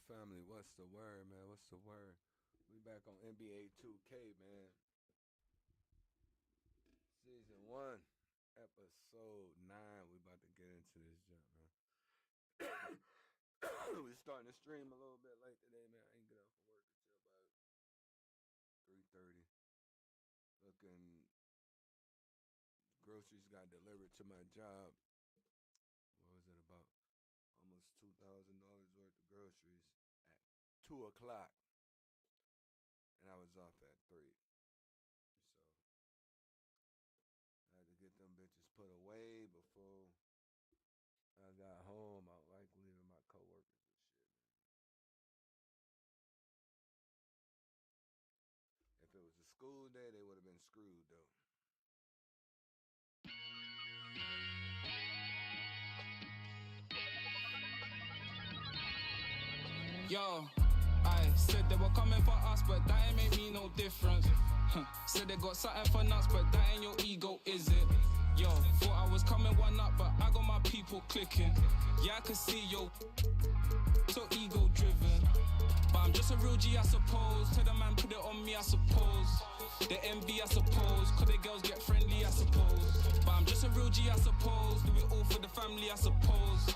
family? What's the word, man? What's the word? We back on NBA 2K, man. Season 1, episode 9. We about to get into this jump, man. We starting to stream a little bit late today, man. I ain't get off from work until about 3:30. Looking, groceries got delivered to my job. What was it, about almost $2,000 worth of groceries at 2 o'clock. And I was off at 3. So I had to get them bitches put away before I got home. I like leaving my coworkers and shit, man. If it was a school day, they would have been screwed, though. Yo, I said they were coming for us, but that ain't make me no difference. Said they got something for nuts, but that ain't your ego, is it? Yo, thought I was coming one up, but I got my people clicking. Yeah, I can see yo, so ego driven. But I'm just a real G, I suppose. Tell the man put it on me, I suppose. The envy, I suppose. Cause the girls get friendly, I suppose. But I'm just a real G, I suppose. Do it all for the family, I suppose.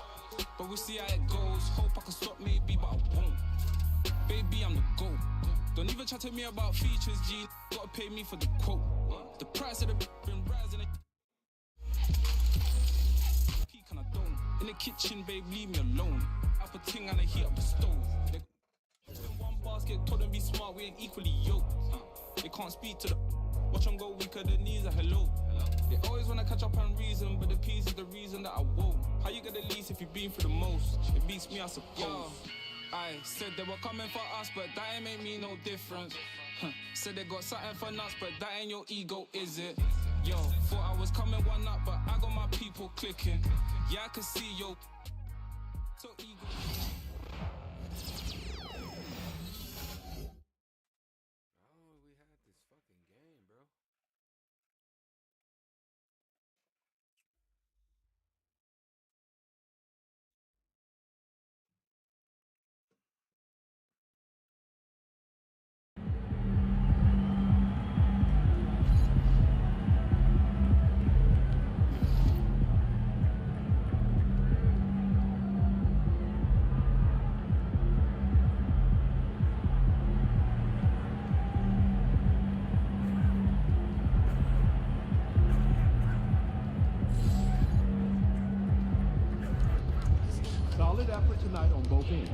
But we'll see how it goes. Hope I can stop maybe, but I won't. Baby, I'm the GOAT. Don't even chat to me about features, G. Gotta pay me for the quote. The price of the been rising. Peak and I don't. In the kitchen, babe, leave me alone. Up a ting and I heat up the stove. They in one basket, told them be smart, we ain't equally yoked. They can't speak to the. Watch them go weaker, the knees are hello. They always wanna catch up and reason, but the peace is the reason that I won't. How you get the least if you've been through the most? It beats me, I suppose. I said they were coming for us, but that ain't make me no difference. Said they got something for nuts, but that ain't your ego, is it? Yo, thought I was coming one up, but I got my people clicking. Yeah, I can see yo, so ego. Oh, we had this fucking game, bro. Solid effort tonight on both ends.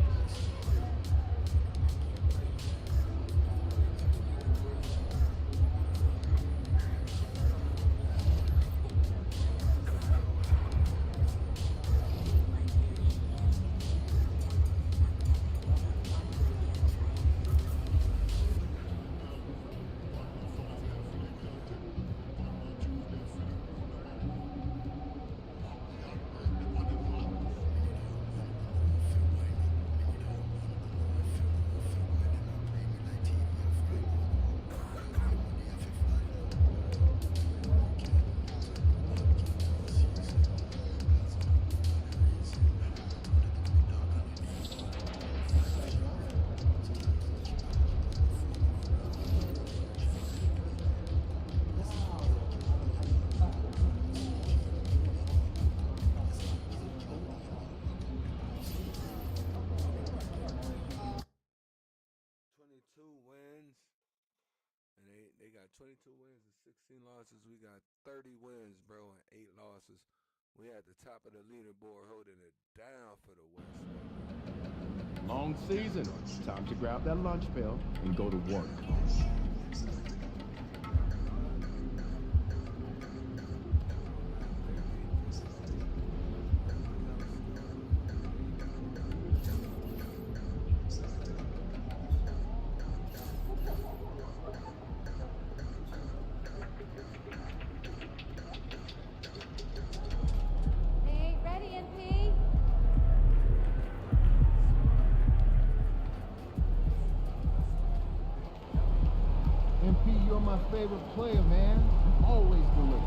And they got 22 wins and 16 losses. We got 30 wins, bro, and 8 losses. We at the top of the leaderboard holding it down for the West. Long season. Time to grab that lunch pail and go to work. You're my favorite player, man. You always deliver.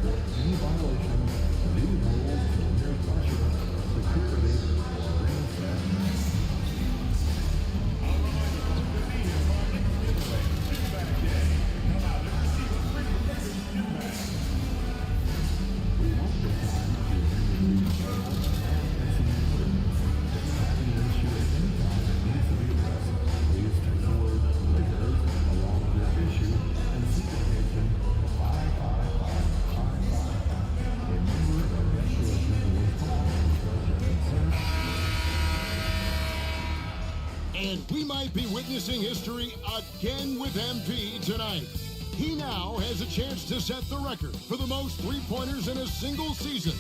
report any violations of these rules to their pressure, security, or green staff. And we might be witnessing history again with MP tonight. He now has a chance to set the record for the most three-pointers in a single season.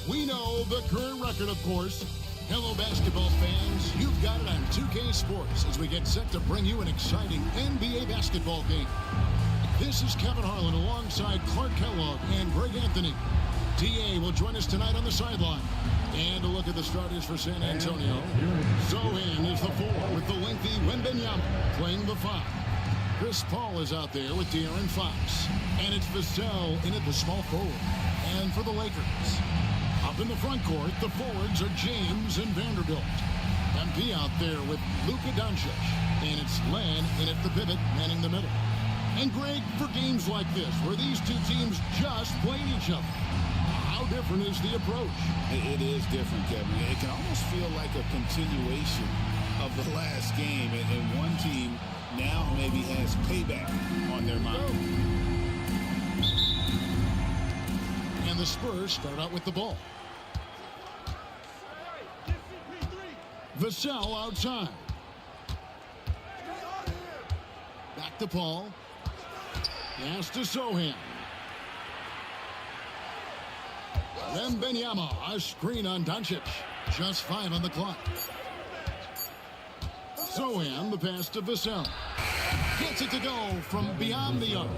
We know the current record, of course. Hello, basketball fans. You've got it on 2K Sports as we get set to bring you an exciting NBA basketball game. This is Kevin Harlan alongside Clark Kellogg and Greg Anthony. DA will join us tonight on the sideline. And a look at the starters for San Antonio. Sochan is the 4 with the lengthy Wembanyama playing the 5. Chris Paul is out there with De'Aaron Fox. And it's Vassell in at the small forward. And for the Lakers, up in the front court, the forwards are James and Vanderbilt. MP out there with Luka Doncic. And it's Len in at the pivot, manning the middle. And Greg, for games like this, where these two teams just played each other, how different is the approach? It is different, Kevin. It can almost feel like a continuation of the last game, and one team now maybe has payback on their mind. And the Spurs start out with the ball. Vassell outside. Back to Paul. Pass to Sochan. Wembanyama, a screen on Doncic. Just 5 on the clock. Sochan, the pass to Vassell. Gets it to go from beyond the arc.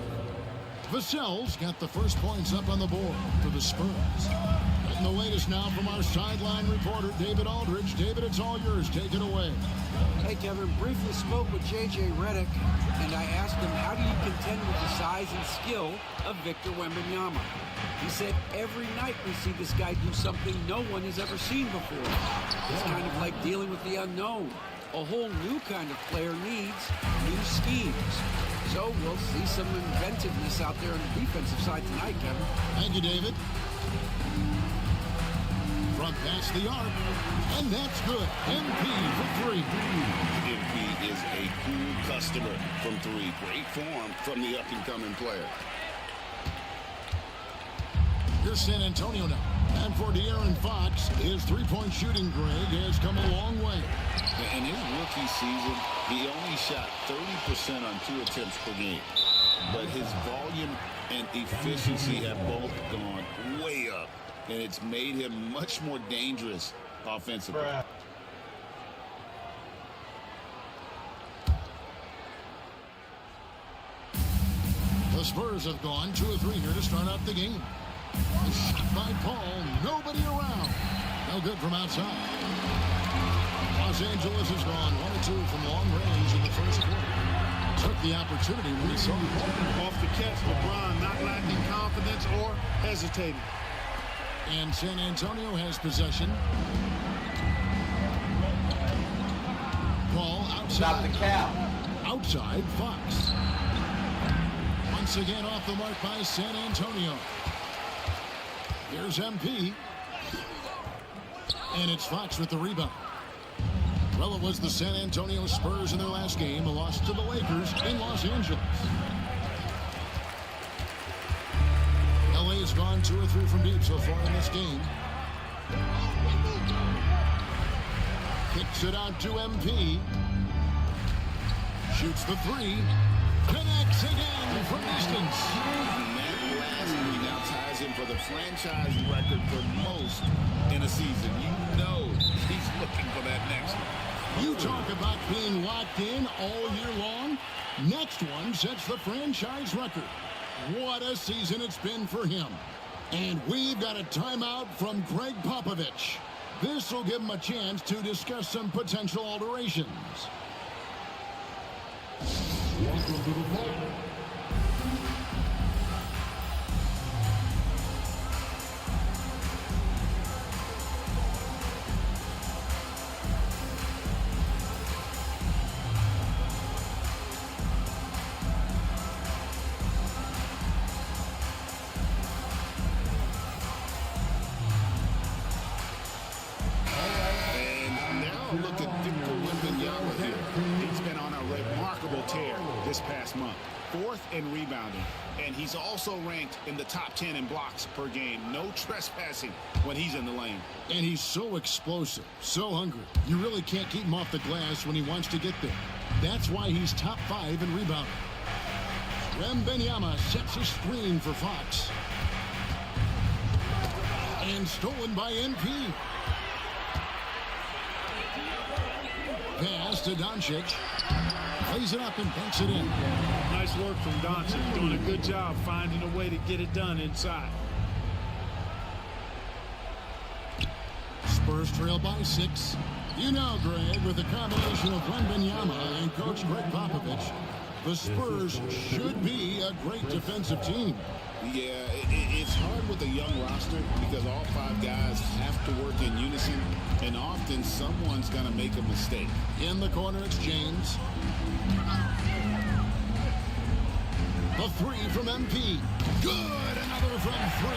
Vassell's got the first points up on the board for the Spurs. And the latest now from our sideline reporter, David Aldridge. David, it's all yours. Take it away. Hey, Kevin, briefly spoke with J.J. Redick, and I asked him, how do you contend with the size and skill of Victor Wembanyama? He said, every night we see this guy do something no one has ever seen before. It's kind of like dealing with the unknown. A whole new kind of player needs new schemes. So we'll see some inventiveness out there on the defensive side tonight, Kevin. Thank you, David. Front past the arc, and that's good. MP for 3. MP is a cool customer from 3. Great form from the up-and-coming player. Here's San Antonio now. And for De'Aaron Fox, his three-point shooting, Greg, has come a long way. In his rookie season, he only shot 30% on 2 attempts per game. But his volume and efficiency have both gone way up. And it's made him much more dangerous offensively. The Spurs have gone 2 of 3 here to start out the game. A shot by Paul, nobody around. No good from outside. Los Angeles has gone 1 of 2 from long range in the first quarter. Took the opportunity when he saw it. Off the catch, LeBron not lacking confidence or hesitating. And San Antonio has possession. Paul outside. Stop the count. Outside, Fox. Once again off the mark by San Antonio. Here's MP. And it's Fox with the rebound. Well, it was the San Antonio Spurs in their last game, a loss to the Lakers in Los Angeles. LA has gone 2 or 3 from deep so far in this game. Kicks it out to MP. Shoots the 3. Connects again from distance. That last rebound ties him for the franchise record for most in a season. You know he's looking for that next one. You talk about being locked in all year long. Next one sets the franchise record. What a season it's been for him. And we've got a timeout from Greg Popovich. This will give him a chance to discuss some potential alterations. Welcome to the ball. this past month. 4th in rebounding. And he's also ranked in the top 10 in blocks per game. No trespassing when he's in the lane. And he's so explosive, so hungry. You really can't keep him off the glass when he wants to get there. That's why he's top 5 in rebounding. Wembanyama sets a screen for Fox. And stolen by NP. Pass to Doncic. Plays it up and banks it in. Nice work from Doncic. Doing a good job finding a way to get it done inside. Spurs trail by 6. You know, Greg, with the combination of Wembanyama and Coach Greg Popovich, the Spurs should be a great defensive team. Yeah, it's hard with a young roster because all 5 guys have to work in unison, and often someone's going to make a mistake. In the corner, it's James. The 3 from MP. Good, another from 3.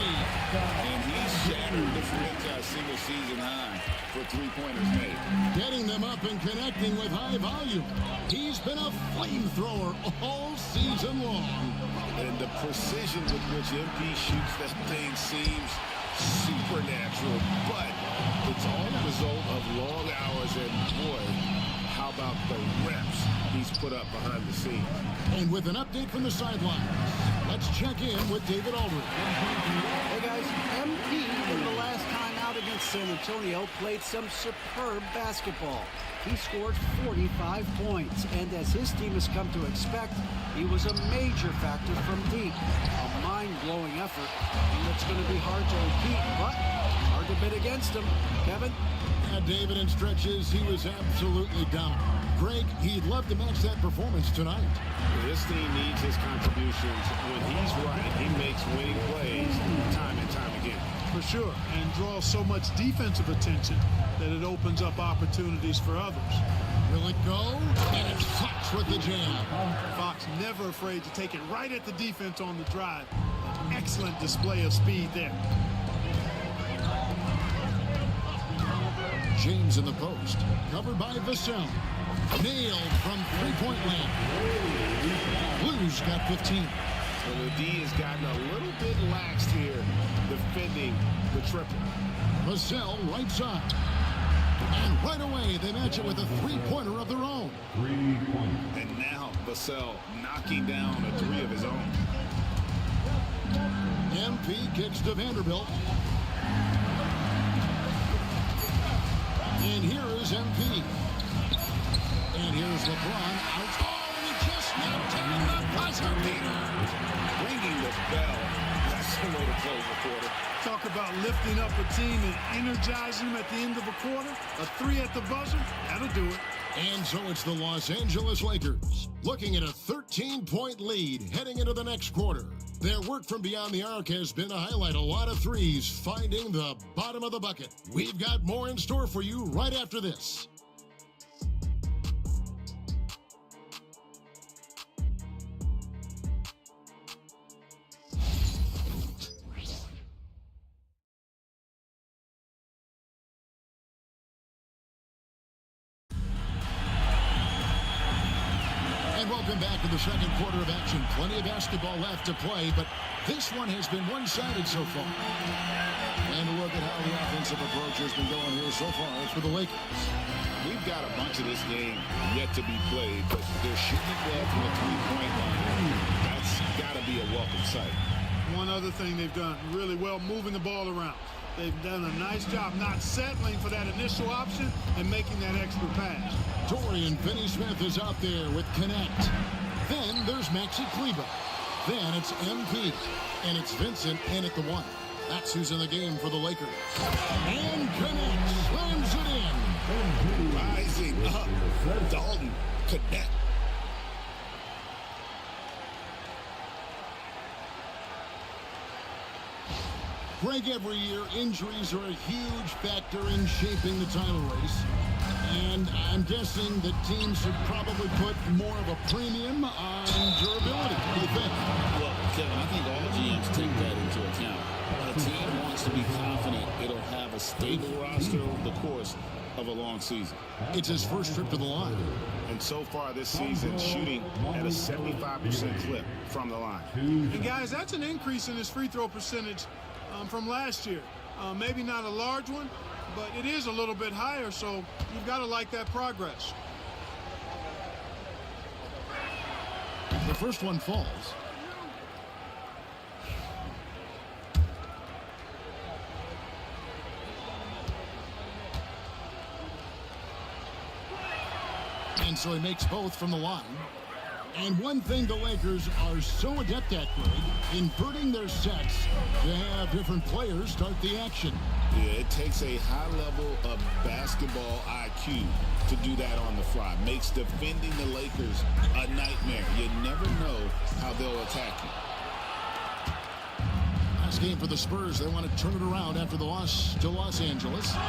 And he shattered the single season high for 3-pointers made. Getting them up and connecting with high volume. He's been a flamethrower all season long. And the precision with which MP shoots that thing seems supernatural, but it's all a result of long hours, and boy, how about the reps he's put up behind the scenes. And with an update from the sidelines, let's check in with David Aldridge. Hey guys, MP in the last time out against San Antonio played some superb basketball. He scored 45 points, and as his team has come to expect, he was a major factor from deep. A mind-blowing effort, and it's going to be hard to repeat, but hard to bid against him. Kevin? Yeah, David, in stretches, he was absolutely dominant. Greg, he'd love to match that performance tonight. This team needs his contributions. When he's right, he makes winning plays time and time again. For sure, and draws so much defensive attention that it opens up opportunities for others. Will it go? And it's Fox with the jam. Fox never afraid to take it right at the defense on the drive. An excellent display of speed there. James in the post, covered by Vassell. Nailed from three-point land. Blues got 15. Well, the D has gotten a little bit laxed here defending the triple. Vassell right side. And right away, they match it with a three-pointer of their own. 3-point. And now Vassell knocking down a 3 of his own. MP kicks to Vanderbilt. And here is MP. And here's LeBron out. Oh, and he just knocked down the buzzer beater. Ringing the bell. That's the way to close the quarter. Talk about lifting up a team and energizing them at the end of a quarter. A 3 at the buzzer, that'll do it. And so it's the Los Angeles Lakers looking at a 13-point lead heading into the next quarter. Their work from beyond the arc has been to highlight a lot of threes, finding the bottom of the bucket. We've got more in store for you right after this. Welcome back to the second quarter of action. Plenty of basketball left to play, but this one has been one-sided so far. And look at how the offensive approach has been going here so far for the Lakers. We've got a bunch of this game yet to be played, but they're shooting it well from the three-point line. That's got to be a welcome sight. One other thing they've done really well, moving the ball around. They've done a nice job not settling for that initial option and making that extra pass. Dorian Finney-Smith is out there with Connect. Then there's Maxi Kleber. Then it's MP. And it's Vincent in at the 1. That's who's in the game for the Lakers. And Connect slams it in. Rising up. Dalton Connect. Greg, every year, injuries are a huge factor in shaping the title race. And I'm guessing that teams should probably put more of a premium on durability. What do you think? Well, Kevin, I think all GMs take that into account. A team wants to be confident it'll have a stable roster over the course of a long season. It's his first trip to the line. And so far this season, shooting at a 75% clip from the line. And guys, that's an increase in his free throw percentage from last year. Maybe not a large one, but it is a little bit higher, so you've got to like that progress. The first one falls. And so he makes both from the line. And one thing the Lakers are so adept at, Greg, inverting their sets to have different players start the action. Yeah, it takes a high level of basketball IQ to do that on the fly. Makes defending the Lakers a nightmare. You never know how they'll attack you. Last game for the Spurs. They want to turn it around after the loss to Los Angeles. Yeah,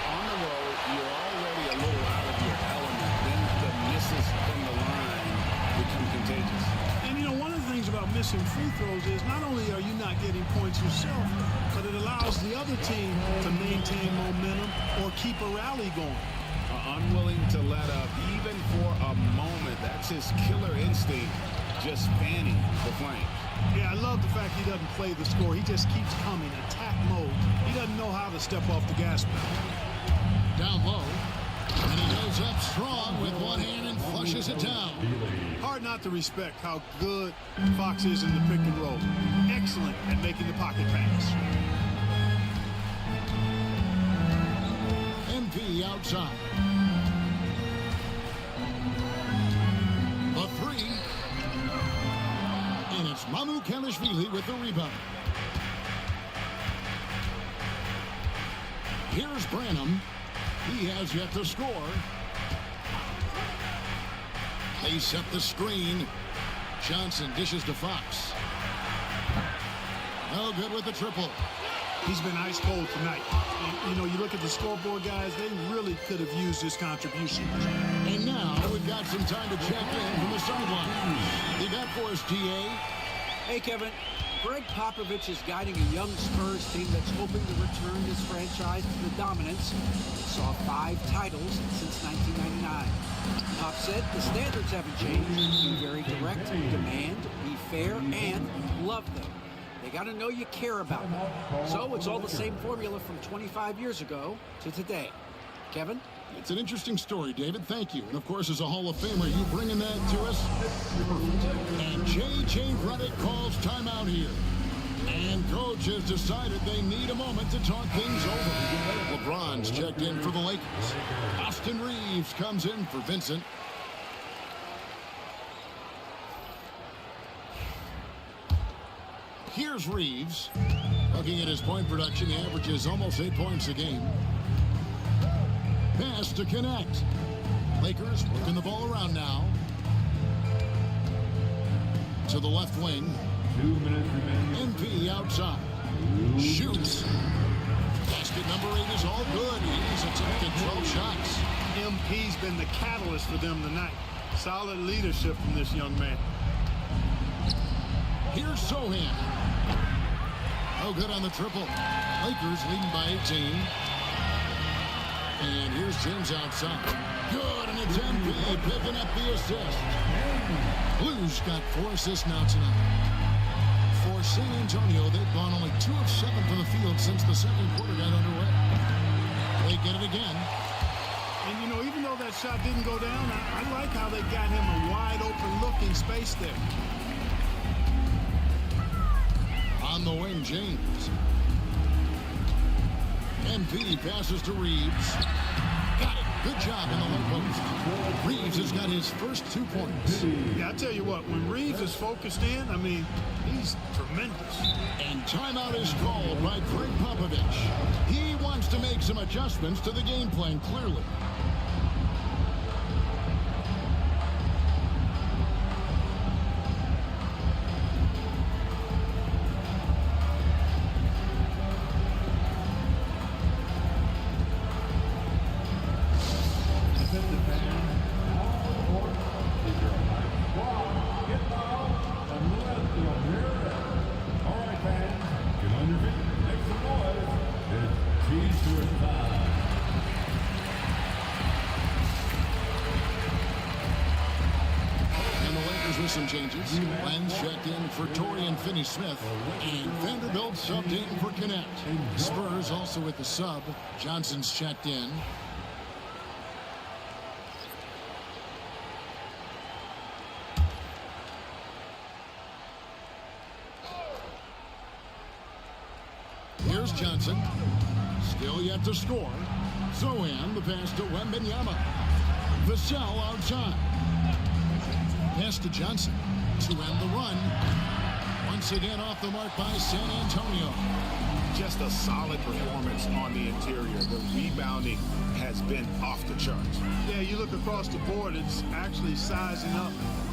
on the road, you're already a little out of your element. Then the misses from the line become contagious. And, you know, one of the things about missing free throws is not only are you not getting points yourself, but it allows the other team to maintain momentum or keep a rally going. Unwilling to let up even for a moment. That's his killer instinct, just fanning the flames. Yeah, I love the fact he doesn't play the score. He just keeps coming, attack mode. He doesn't know how to step off the gas pedal. Down low. And he goes up strong with one hand and flushes it down. Hard not to respect how good Fox is in the pick and roll. Excellent at making the pocket pass. MP outside. The three. And it's Mamukelashvili with the rebound. Here's Branham. He has yet to score. They set the screen. Johnson dishes to Fox. No good with the triple. He's been ice cold tonight. And, you know, you look at the scoreboard, guys, they really could have used his contribution. And now we've got some time to check in from the sideline. You got for us, T.A.? Hey, Kevin. Greg Popovich is guiding a young Spurs team that's hoping to return this franchise to the dominance. It saw 5 titles since 1999. Pop said the standards haven't changed. Be very direct, demand, be fair, and love them. They got to know you care about them. So it's all the same formula from 25 years ago to today. Kevin? It's an interesting story, David. Thank you. And, of course, as a Hall of Famer, you bringing that to us? And J.J. Redick calls timeout here. And Coach has decided they need a moment to talk things over. LeBron's checked in for the Lakers. Austin Reeves comes in for Vincent. Here's Reeves. Looking at his point production, he averages almost 8 points a game. Pass to connect. Lakers working the ball around now. To the left wing. 2 minutes remaining. MP outside. Shoots. Basket number 8 is all good. He's attempted 12 shots. MP's been the catalyst for them tonight. Solid leadership from this young man. Here's Sohan. Oh, good on the triple. Lakers leading by 18. And here's James outside. Good, and it's MP picking up the assist. Blues got 4 assists now tonight. For San Antonio, they've gone only 2 of 7 from the field since the second quarter got underway. They get it again. And, you know, even though that shot didn't go down, I like how they got him a wide-open looking space there. On the wing, James. MP passes to Reeves. Got it. Good job in the low post. Reeves has got his first 2 points. Yeah, I tell you what, when Reeves is focused in, I mean, he's tremendous. And timeout is called by Greg Popovich. He wants to make some adjustments to the game plan, clearly. some changes. Lenz checked in for Torian Finney-Smith, and Vanderbilt subbed in for Knecht. Spurs also with the sub. Johnson's checked in. Here's Johnson. Still yet to score. Zohan, the pass to Wembanyama. Vassell outside. Pass to Johnson to end the run. Once again off the mark by San Antonio. Just a solid performance on the interior. The rebounding has been off the charts. Yeah, you look across the board, it's actually sizing up,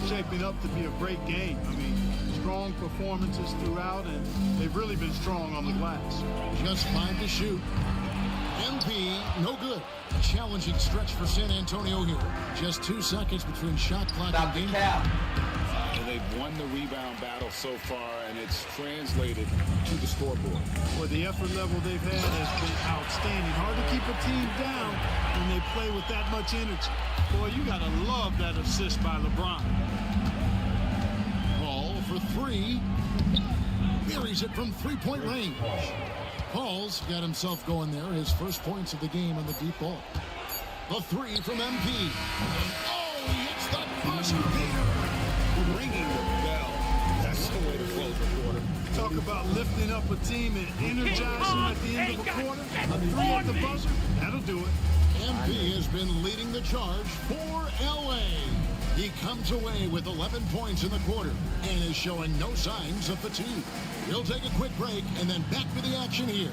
shaping up to be a great game. I mean, strong performances throughout, and they've really been strong on the glass. Just 5 to shoot. MP, no good. A challenging stretch for San Antonio here. Just 2 seconds between shot clock and game time. And they've won the rebound battle so far, and it's translated to the scoreboard. Well, the effort level they've had has been outstanding. Hard to keep a team down when they play with that much energy. Boy, you got to love that assist by LeBron. Paul for 3. Buries it from 3-point range. Paul's got himself going there. His first points of the game on the deep ball. The 3 from MP. Oh, he hits the buzzer beater. Ringing the bell. That's the way to close the quarter. Talk about lifting up a team and energizing them at the end of a quarter. A 3 at the buzzer, that'll do it. MP has been leading the charge for LA. He comes away with 11 points in the quarter and is showing no signs of fatigue. We'll take a quick break and then back to the action here.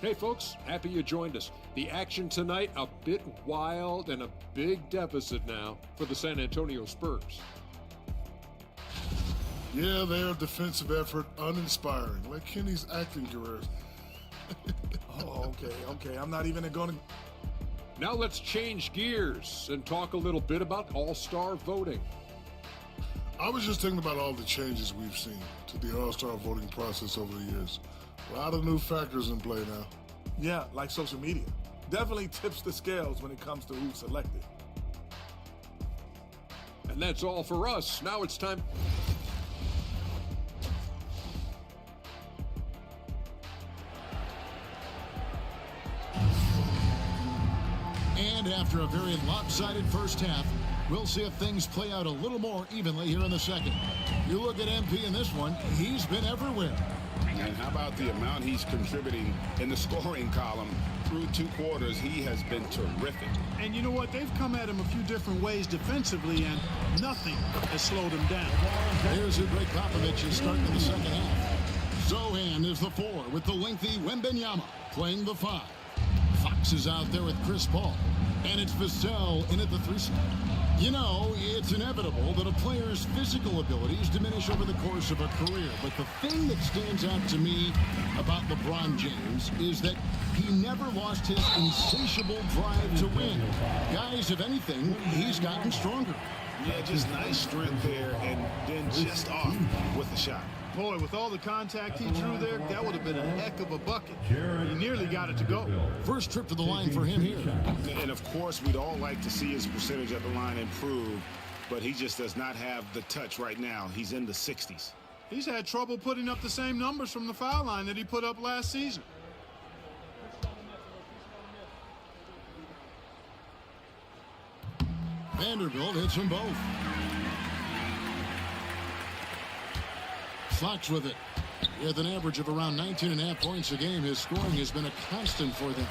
Hey folks, happy you joined us. The action tonight, a bit wild and a big deficit now for the San Antonio Spurs. Yeah, their defensive effort uninspiring, like Kenny's acting career. Oh, okay. I'm not even going to... Now let's change gears and talk a little bit about All-Star voting. I was just thinking about all the changes we've seen to the All-Star voting process over the years. A lot of new factors in play now. Yeah, like social media. Definitely tips the scales when it comes to who's selected. And that's all for us. Now it's time... And after a very lopsided first half, we'll see if things play out a little more evenly here in the second. You look at MP in this one, he's been everywhere. And how about the amount he's contributing in the scoring column through 2 quarters? He has been terrific. And you know what? They've come at him a few different ways defensively, and nothing has slowed him down. Here's who Greg Popovich is starting in the second half. Zohan is the 4 with the lengthy Wembanyama playing the 5. Fox is out there with Chris Paul. And it's Vassell in at the 3 slot. You know, it's inevitable that a player's physical abilities diminish over the course of a career. But the thing that stands out to me about LeBron James is that he never lost his insatiable drive to win. Guys, if anything, he's gotten stronger. Yeah, just nice strength there, and then just off with the shot. Boy, with all the contact he drew there, that would have been a heck of a bucket. He nearly got it to go. First trip to the line for him here. And of course, we'd all like to see his percentage at the line improve, but he just does not have the touch right now. He's in the 60s. He's had trouble putting up the same numbers from the foul line that he put up last season. Vanderbilt hits them both. Fox with it. With an average of around 19.5 points a game, his scoring has been a constant for them.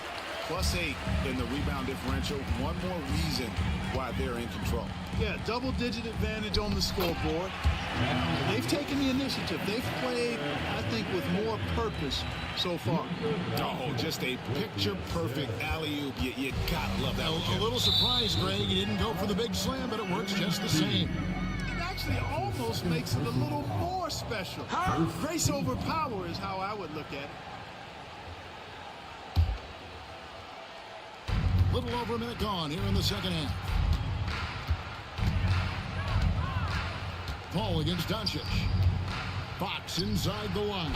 +8 in the rebound differential. One more reason why they're in control. Yeah, double-digit advantage on the scoreboard. They've taken the initiative. They've played, I think, with more purpose so far. Oh, just a picture-perfect alley-oop. You gotta love that. A little surprised, Greg. He didn't go for the big slam, but it works just the same. It actually almost makes it a little more special. Grace over power is how I would look at it. Little over a minute gone here in the second half. Paul against Doncic. Fox inside the line.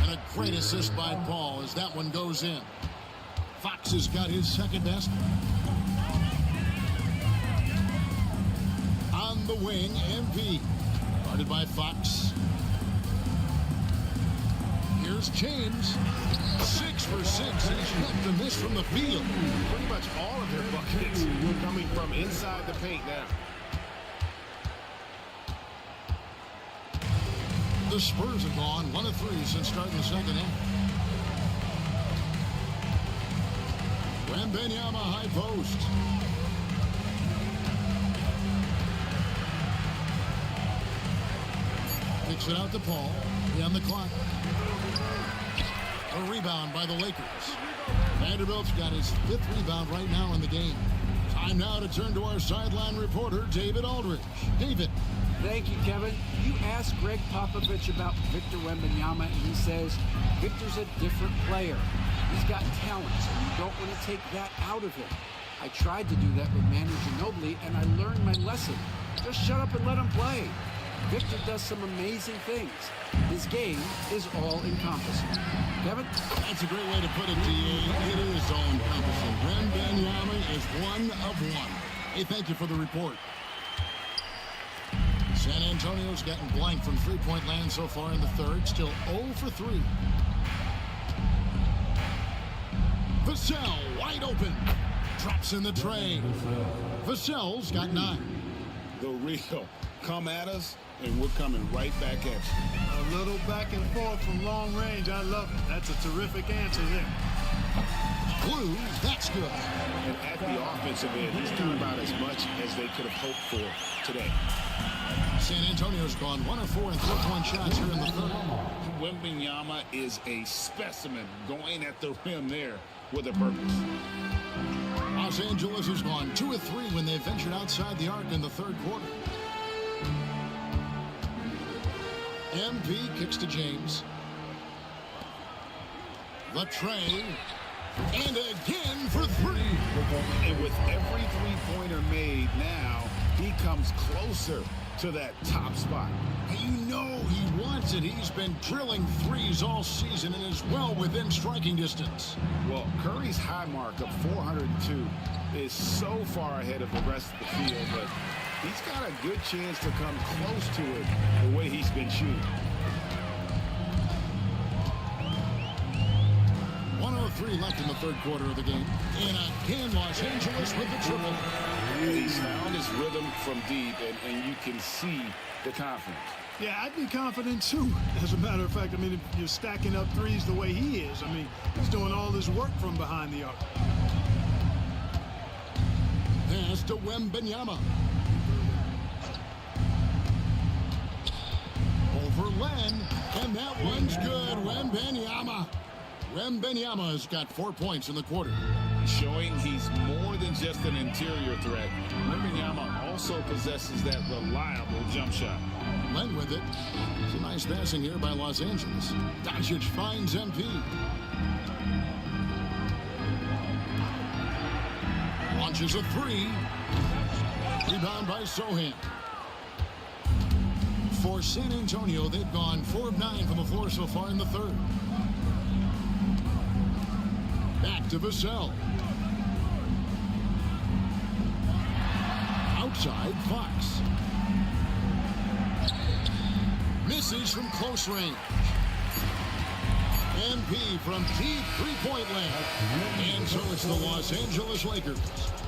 And a great assist by Paul as that one goes in. Fox has got his second best. On the wing, MP. Guarded by Fox. Here's James. 6 for 6. He's hit the miss from the field. Pretty much all of their buckets coming from inside the paint now. The Spurs have gone 1 of 3 since starting the second half. Wembanyama high post. Kicks it out to Paul. He on the clock. A rebound by the Lakers. Vanderbilt's got his 5th rebound right now in the game. Time now to turn to our sideline reporter, David Aldridge. David. Thank you, Kevin. You asked Greg Popovich about Victor Wembanyama, and he says Victor's a different player. He's got talent, and you don't want to take that out of him. I tried to do that with Manu Ginobili, and I learned my lesson. Just shut up and let him play. Victor does some amazing things. His game is all-encompassing. Kevin? That's a great way to put it, D.A. It is all-encompassing. Wembanyama is 1 of 1. Hey, thank you for the report. San Antonio's gotten blank from three-point land so far in the third. Still 0 for 3. Vassell wide open. Drops in the tray. Vassell's got 9. The real. Come at us, and we're coming right back at you. A little back and forth from long range. I love it. That's a terrific answer there. Blue, that's good. And at the offensive end, he's done about as much as they could have hoped for today. San Antonio's gone 1 of 4 and 3-point shots here in the third. Wembanyama is a specimen going at the rim there with a purpose. Los Angeles has gone 2 of 3 when they ventured outside the arc in the third quarter. MP kicks to James. The tray. And again for 3. And with every three-pointer made now, he comes closer to that top spot. You know he wants it. He's been drilling threes all season and is well within striking distance. Well, Curry's high mark of 402 is so far ahead of the rest of the field, but he's got a good chance to come close to it the way he's been shooting. 1:03 left in the third quarter of the game. And again, Los Angeles with the triple. He's found his rhythm from deep, and you can see the confidence. Yeah, I'd be confident too. As a matter of fact, I mean, if you're stacking up threes the way he is, I mean, he's doing all this work from behind the arc. Pass to Wembanyama. Over Len, and that one's good. Wembanyama. Wembanyama's got 4 points in the quarter. Showing he's more than just an interior threat. Wembanyama also possesses that reliable jump shot. Len with it. It's a nice passing here by Los Angeles. Doncic finds MP. Launches a 3. Rebound by Sohan. For San Antonio, they've gone 4 of 9 from the floor so far in the third. Back to Vassell. Outside, Fox. Misses from close range. MP from deep three-point land. And so it's the Los Angeles Lakers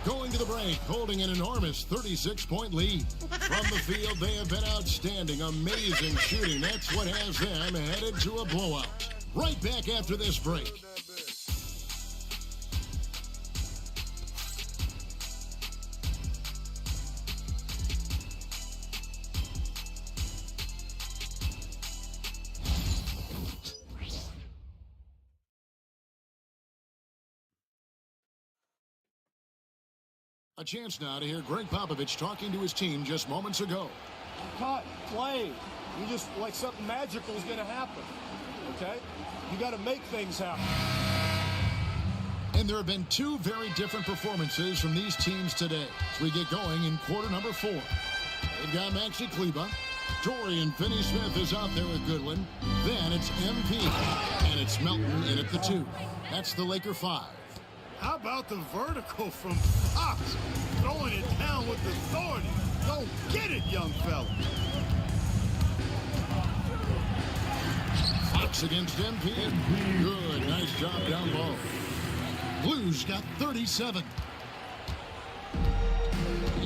going to the break, holding an enormous 36-point lead. From the field, they have been outstanding, amazing shooting. That's what has them headed to a blowout. Right back after this break. A chance now to hear Greg Popovich talking to his team just moments ago. Cut, play. You just like something magical is going to happen. Okay? You got to make things happen. And there have been two very different performances from these teams today as we get going in quarter number 4. They've got Maxi Kleber. Dorian Finney-Smith is out there with Goodwin. Then it's MP. And it's Melton in at the 2. That's the Laker 5. How about the vertical from Fox? Throwing it down with authority. Go get it, young fella. Fox against MP. Good, nice job down low. Blues got 37.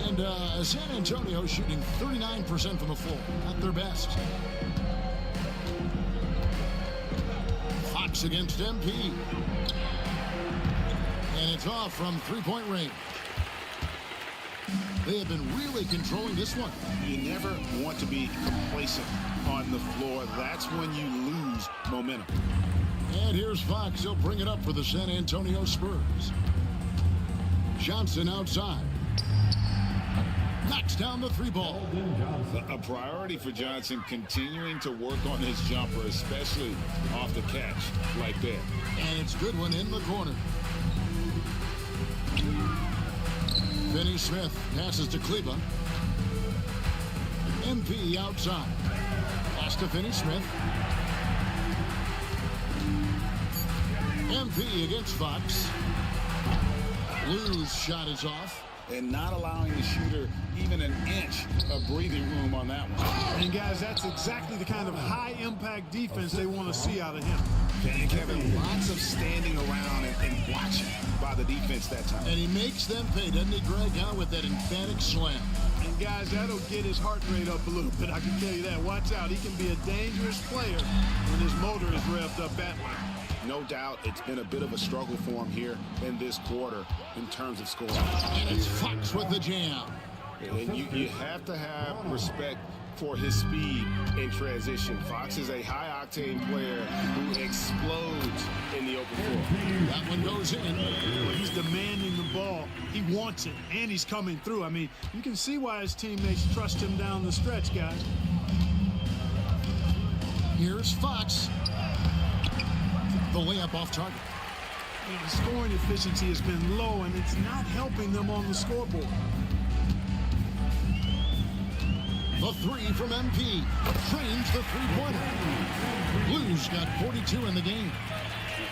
And San Antonio shooting 39% from the floor. Not their best. Fox against MP. And it's off from three-point range. They have been really controlling this one. You never want to be complacent on the floor. That's when you lose momentum. And here's Fox. He'll bring it up for the San Antonio Spurs. Johnson outside. Knocks down the 3 ball. A priority for Johnson, continuing to work on his jumper, especially off the catch like that. And it's Goodwin in the corner. Finney-Smith passes to Kleber. MP outside. Pass to Finney-Smith. MP against Fox. Blues shot is off. And not allowing the shooter even an inch of breathing room on that one. And guys, that's exactly the kind of high-impact defense they want to see out of him. And Kevin, lots of standing around and watching by the defense that time. And he makes them pay, doesn't he, Greg, huh, with that emphatic slam. And guys, that'll get his heart rate up a little bit, I can tell you that. Watch out, he can be a dangerous player when his motor is revved up that way. No doubt it's been a bit of a struggle for him here in this quarter in terms of scoring. And it's Fox with the jam. And you have to have respect for his speed in transition. Fox is a high-octane player who explodes in the open floor. That one goes in. He's demanding the ball. He wants it, and he's coming through. I mean, you can see why his teammates trust him down the stretch, guys. Here's Fox. The layup off target. You know, the scoring efficiency has been low, and it's not helping them on the scoreboard. The 3 from MP. Trains the 3-pointer. Blues got 42 in the game.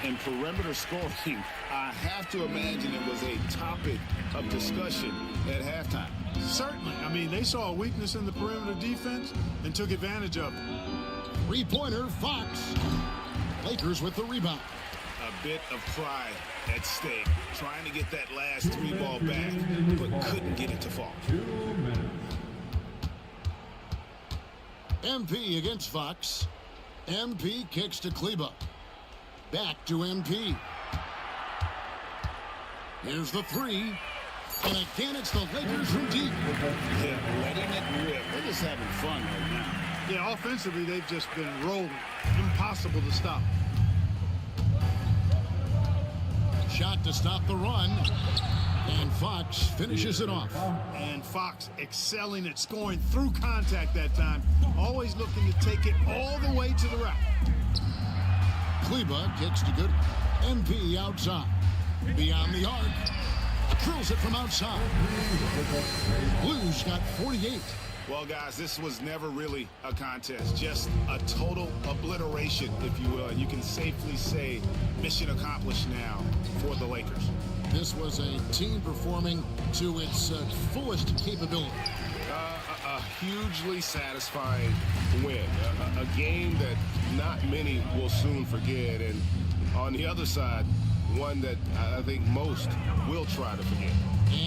And perimeter scoring, I have to imagine it was a topic of discussion at halftime. Certainly. I mean, they saw a weakness in the perimeter defense and took advantage of it. 3-pointer, Fox. Lakers with the rebound. A bit of pride at stake, trying to get that last 3-ball back, but couldn't get it to fall. MP against Fox. MP kicks to Kleber. Back to MP. Here's the 3. And again, it's the Lakers from deep. Yeah, letting it rip. They're just having fun right now. Yeah, offensively, they've just been rolling. Impossible to stop. Shot to stop the run. And Fox finishes it off. And Fox excelling at scoring through contact that time. Always looking to take it all the way to the rack. Kleber kicks to good. MP outside. Beyond the arc. Drills it from outside. Blues got 48. Well, guys, this was never really a contest, just a total obliteration, if you will. And you can safely say mission accomplished now for the Lakers. This was a team performing to its fullest capability. A hugely satisfying win, a game that not many will soon forget. And on the other side, one that I think most will try to forget.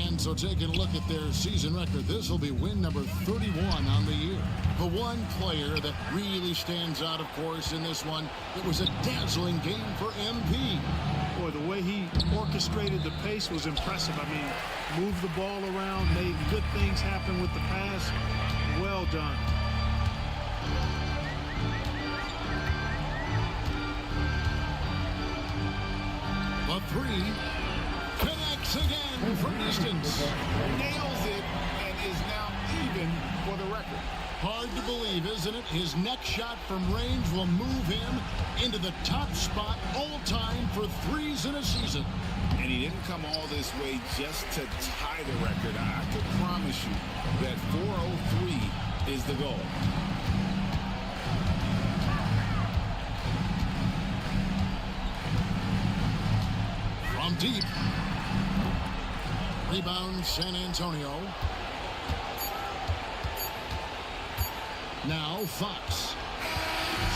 And so taking a look at their season record, this will be win number 31 on the year. The one player that really stands out, of course, in this one, it was a dazzling game for MP. Boy, the way he orchestrated the pace was impressive. I mean, moved the ball around, made good things happen with the pass. Well done. The 3 connects again from distance. Nails it and is now even for the record. Hard to believe, isn't it? His next shot from range will move him into the top spot all time for threes in a season. And he didn't come all this way just to tie the record. I can promise you that 403 is the goal. From deep. Rebound, San Antonio. Now Fox.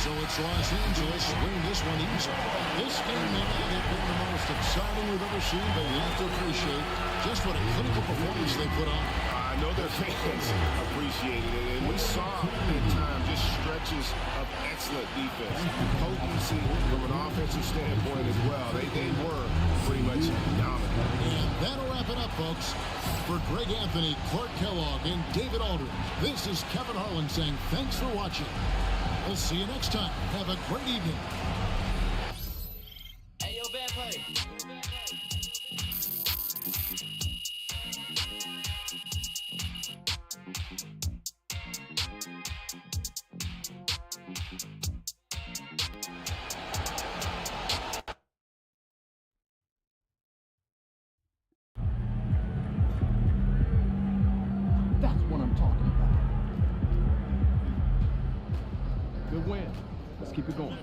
So it's Los Angeles win this one easy. This game may not have been the most exciting we've ever seen, but you have to appreciate just what a clinical performance they put on. I know their fans appreciated it, and we saw at times just stretches of excellent defense. Potency from an offensive standpoint as well. They were pretty much dominant. And that'll wrap it up, folks. For Greg Anthony, Clark Kellogg, and David Aldridge, this is Kevin Harlan saying thanks for watching. We'll see you next time. Have a great evening. Hey, yo, bad play. That's what I'm talking about. Good win. Let's keep it going.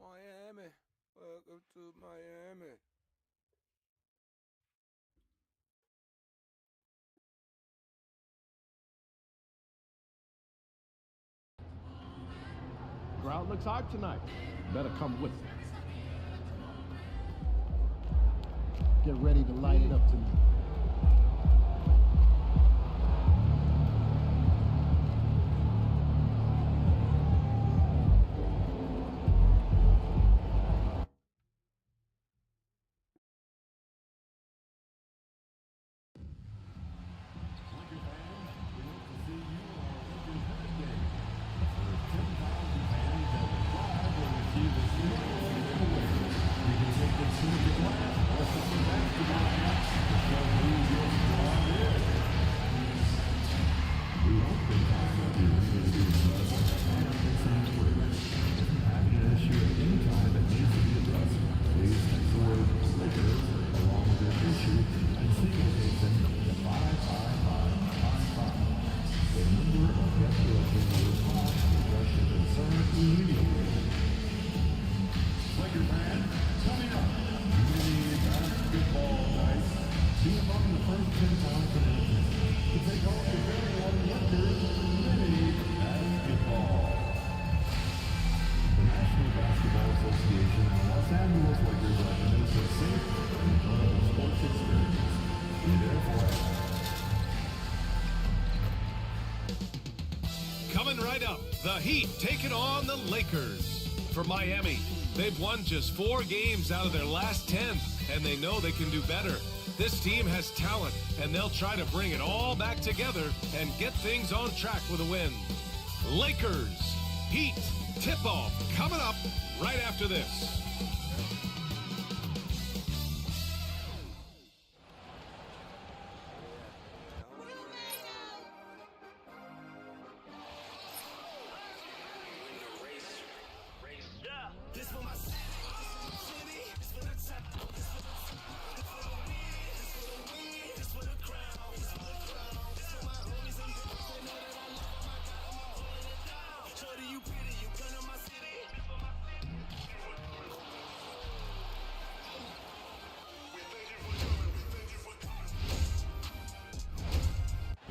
Miami. Welcome to Miami. Crowd looks hype tonight. Better come with it. Get ready to light it up tonight. Coming right up, the Heat taking on the Lakers. For Miami, they've won just 4 games out of their last 10, and they know they can do better. This team has talent, and they'll try to bring it all back together and get things on track with a win. Lakers, Heat, tip-off coming up right after this.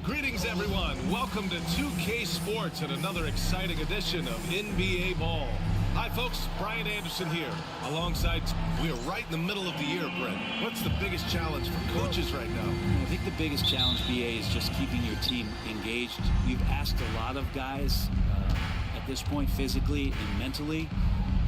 Greetings, everyone. Welcome to 2K Sports and another exciting edition of NBA Ball. Hi, folks. Brian Anderson here. Alongside, we are right in the middle of the year, Brent. What's the biggest challenge for coaches right now? I think the biggest challenge, BA, is just keeping your team engaged. You've asked a lot of guys at this point, physically and mentally.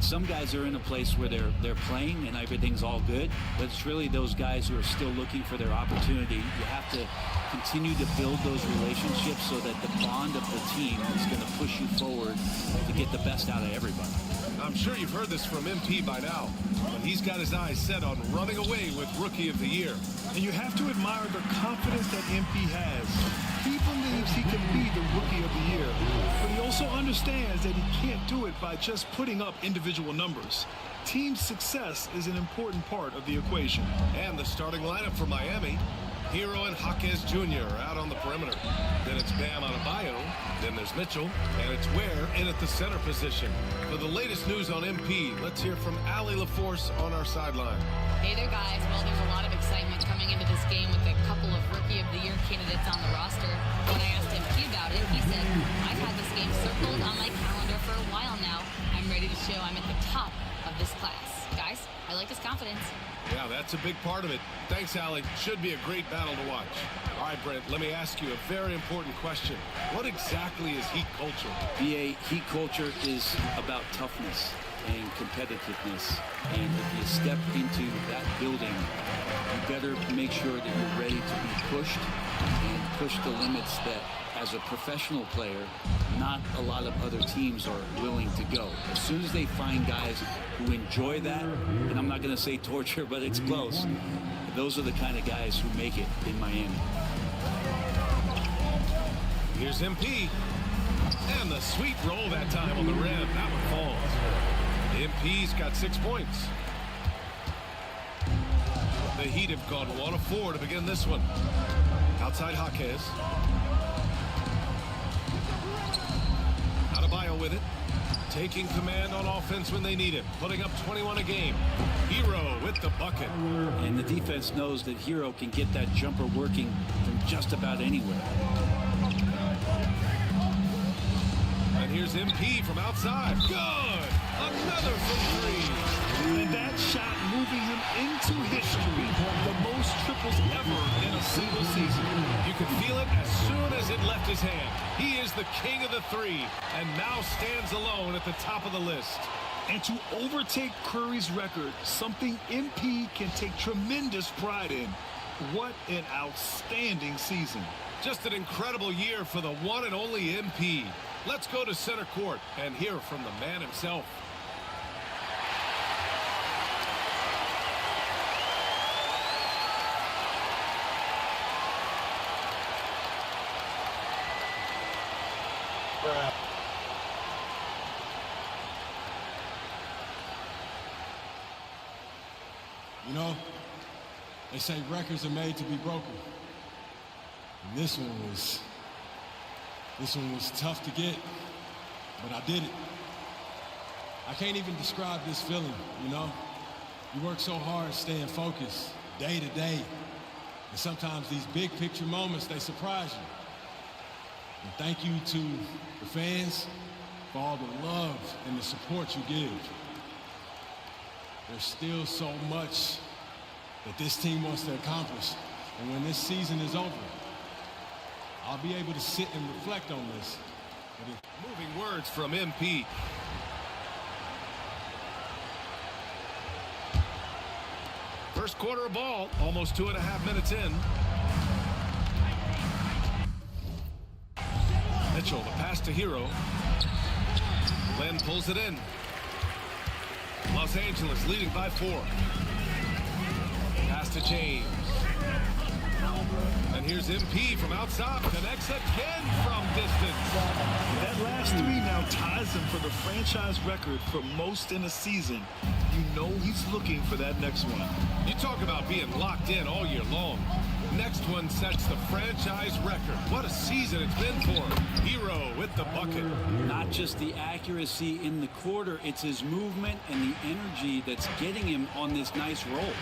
Some guys are in a place where they're playing and everything's all good, but it's really those guys who are still looking for their opportunity. You have to continue to build those relationships so that the bond of the team is going to push you forward to get the best out of everybody. I'm sure you've heard this from MP by now, but he's got his eyes set on running away with Rookie of the Year. And you have to admire the confidence that MP has. He believes he can be the Rookie of the Year, but he also understands that he can't do it by just putting up individual numbers. Team success is an important part of the equation. And the starting lineup for Miami: Hero and Jaquez Jr. out on the perimeter. Then it's Bam Adebayo. Then there's Mitchell. And it's Ware in at the center position. For the latest news on MP, let's hear from Allie LaForce on our sideline. Hey there, guys. Well, there's a lot of excitement coming into this game with a couple of Rookie of the Year candidates on the roster. When I asked MP about it, he said, I've had this game circled on my calendar for a while now. I'm ready to show I'm at the top of this class. Guys, I like his confidence. Yeah, that's a big part of it. Thanks, Allie. Should be a great battle to watch. All right, Brent, let me ask you a very important question. What exactly is Heat culture? BA, Heat culture is about toughness and competitiveness. And if you step into that building, you better make sure that you're ready to be pushed and push the limits that, as a professional player, not a lot of other teams are willing to go. As soon as they find guys who enjoy that, and I'm not going to say torture, but it's close, those are the kind of guys who make it in Miami. Here's MP. And the sweet roll that time on the rim. That one falls. MP's got 6 points. The Heat have gone 1 of 4 to begin this one. Outside Jaquez. Adebayo with it. Taking command on offense when they need it. Putting up 21 a game. Hero with the bucket. And the defense knows that Hero can get that jumper working from just about anywhere. And here's MP from outside. Good! Another from 3. And that shot moving him into history. The most triples ever in a single season. You could feel it as soon as it left his hand. He is the king of the 3 and now stands alone at the top of the list. And to overtake Curry's record, something MP can take tremendous pride in. What an outstanding season. Just an incredible year for the one and only MP. Let's go to center court and hear from the man himself. You know, they say records are made to be broken. And this one was tough to get, but I did it. I can't even describe this feeling, you know? You work so hard staying focused day to day, and sometimes these big picture moments, they surprise you. And thank you to the fans for all the love and the support you give. There's still so much that this team wants to accomplish. And when this season is over, I'll be able to sit and reflect on this. Moving words from MP. First quarter of ball, almost 2.5 minutes in. Mitchell, the pass to Hero. Len pulls it in. Los Angeles leading by 4. Pass to James. And here's MP from outside. Connects again from distance. That last 3 now ties him for the franchise record for most in a season. You know he's looking for that next one. You talk about being locked in all year long. Next one sets the franchise record. What a season it's been for him. Hero with the bucket. Not just the accuracy in the quarter, it's his movement and the energy that's getting him on this nice roll.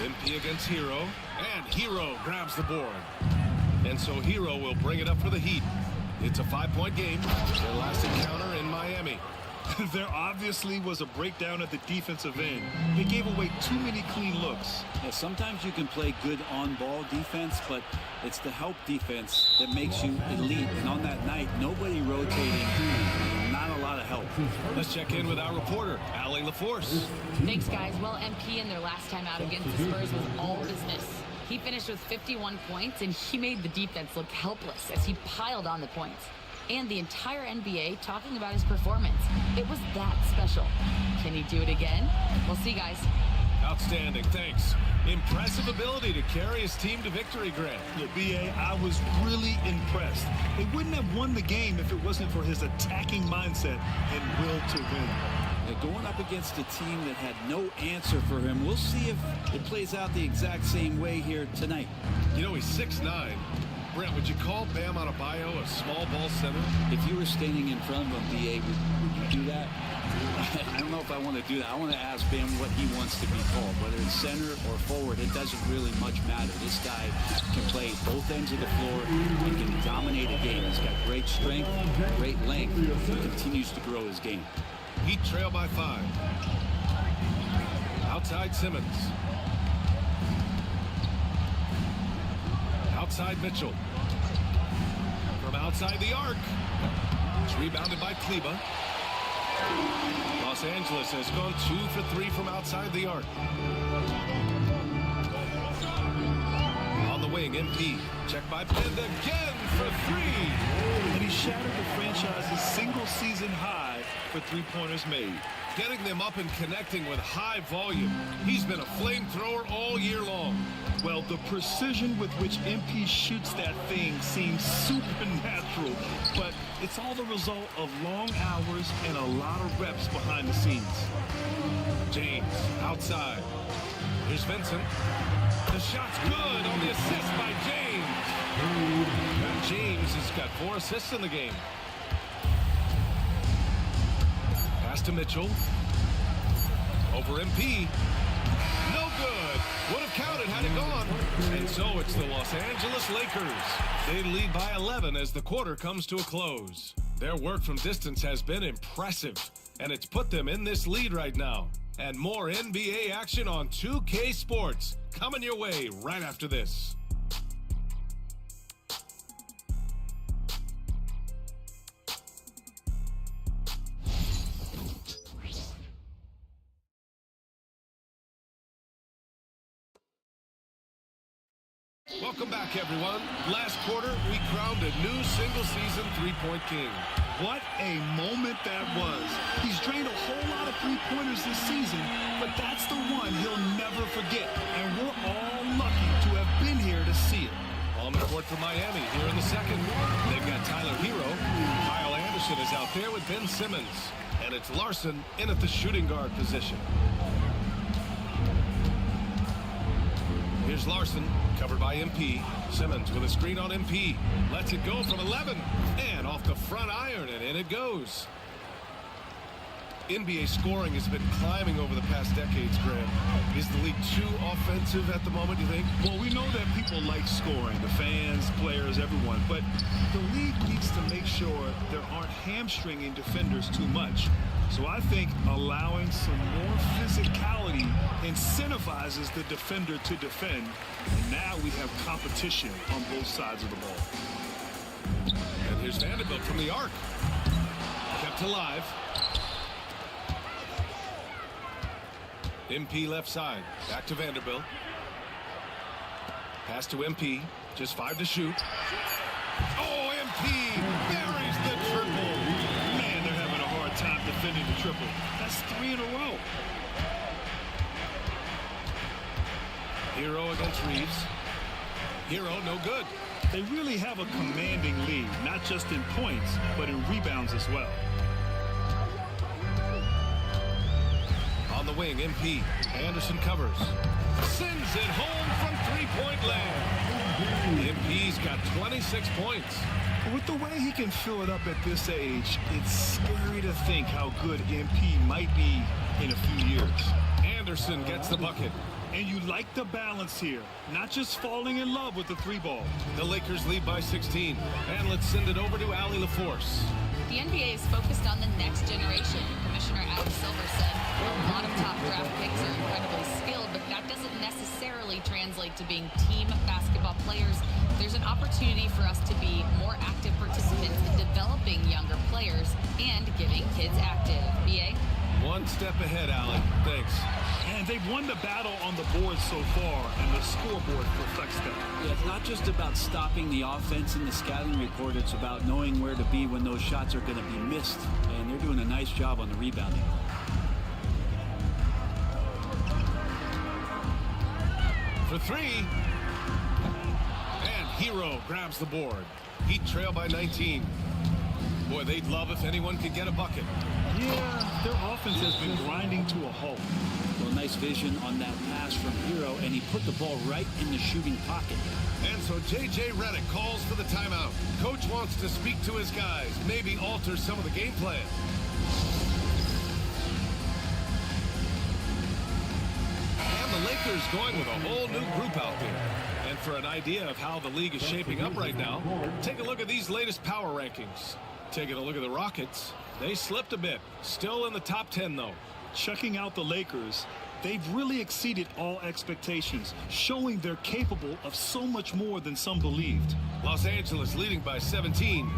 MP against Hero, and Hero grabs the board. And so Hero will bring it up for the Heat. It's a 5-point game. Their last encounter in Miami. There obviously was a breakdown at the defensive end. They gave away too many clean looks. Yeah, sometimes you can play good on-ball defense, but it's the help defense that makes you elite. And on that night, nobody rotating, not a lot of help. Let's check in with our reporter, Allie LaForce. Thanks, guys. Well, MP in their last time out against the Spurs was all business. He finished with 51 points, and he made the defense look helpless as he piled on the points. And the entire NBA talking about his performance. It was that special. Can he do it again? We'll see, guys. Outstanding, thanks. Impressive ability to carry his team to victory, Grant. Yeah, B.A., I was really impressed. They wouldn't have won the game if it wasn't for his attacking mindset and will to win. Going up against a team that had no answer for him, we'll see if it plays out the exact same way here tonight. You know, he's 6'9". Brent, would you call Bam Adebayo a small ball center? If you were standing in front of him, B.A., would you do that? I don't know if I want to do that. I want to ask Bam what he wants to be called, whether it's center or forward. It doesn't really much matter. This guy can play both ends of the floor and can dominate a game. He's got great strength, great length. He continues to grow his game. Heat trail by 5. Outside Simmons. Outside Mitchell. From outside the arc. It's rebounded by Kleba. Los Angeles has gone 2 for 3 from outside the arc. On the wing, MP. Check by Bend again for 3. And he shattered the franchise's single-season high for three-pointers made. Getting them up and connecting with high volume. He's been a flamethrower all year long. Well, the precision with which MP shoots that thing seems supernatural, but it's all the result of long hours and a lot of reps behind the scenes. James, outside. Here's Vincent. The shot's good on the assist by James. And James has got 4 assists in the game. Pass to Mitchell. Over MP. No good. Would have counted had it gone. And so it's the Los Angeles Lakers. They lead by 11 as the quarter comes to a close. Their work from distance has been impressive, and it's put them in this lead right now. And more NBA action on 2K Sports coming your way right after this. Welcome back, everyone. Last quarter, we crowned a new single-season three-point king. What a moment that was. He's drained a whole lot of three-pointers this season, but that's the one he'll never forget. And we're all lucky to have been here to see it. On the court for Miami here in the second. They've got Tyler Hero. Kyle Anderson is out there with Ben Simmons. And it's Larson in at the shooting guard position. Here's Larson, covered by MP. Simmons with a screen on MP. Lets it go from 11. And off the front iron, and in it goes. NBA scoring has been climbing over the past decades, Graham. Is the league too offensive at the moment, do you think? Well, we know that people like scoring, the fans, players, everyone, but the league needs to make sure there aren't hamstringing defenders too much. So I think allowing some more physicality incentivizes the defender to defend, and now we have competition on both sides of the ball. And here's Vanderbilt from the arc. Kept alive. MP left side. Back to Vanderbilt. Pass to MP. Just 5 to shoot. Oh, MP buries the triple. Man, they're having a hard time defending the triple. That's 3 in a row. Hero against Reeves. Hero, no good. They really have a commanding lead, not just in points, but in rebounds as well. On the wing, MP. Anderson covers. Sends it home from three-point land. MP's got 26 points. With the way he can fill it up at this age, it's scary to think how good MP might be in a few years. Anderson gets the bucket. And you like the balance here, not just falling in love with the 3 ball. The Lakers lead by 16. And let's send it over to Allie LaForce. The NBA is focused on the next generation. Commissioner Adam Silver said a lot of top draft picks are incredibly skilled, but that doesn't necessarily translate to being team basketball players. There's an opportunity for us to be more active participants in developing younger players and getting kids active. BA? One step ahead, Alec. Thanks. And they've won the battle on the board so far, and the scoreboard reflects that. Yeah, it's not just about stopping the offense in the scouting report. It's about knowing where to be when those shots are going to be missed. And they're doing a nice job on the rebounding. For three. And Hero grabs the board. Heat trail by 19. Boy, they'd love if anyone could get a bucket. Yeah, their offense has been grinding to a halt. Well, nice vision on that pass from Hero, and he put the ball right in the shooting pocket. And so J.J. Redick calls for the timeout. Coach wants to speak to his guys, maybe alter some of the game plan. And the Lakers going with a whole new group out there. And for an idea of how the league is shaping up right now, take a look at these latest power rankings. Taking a look at the Rockets, they slipped a bit. Still in the top 10, though. Checking out the Lakers, they've really exceeded all expectations, showing they're capable of so much more than some believed. Los Angeles leading by 17.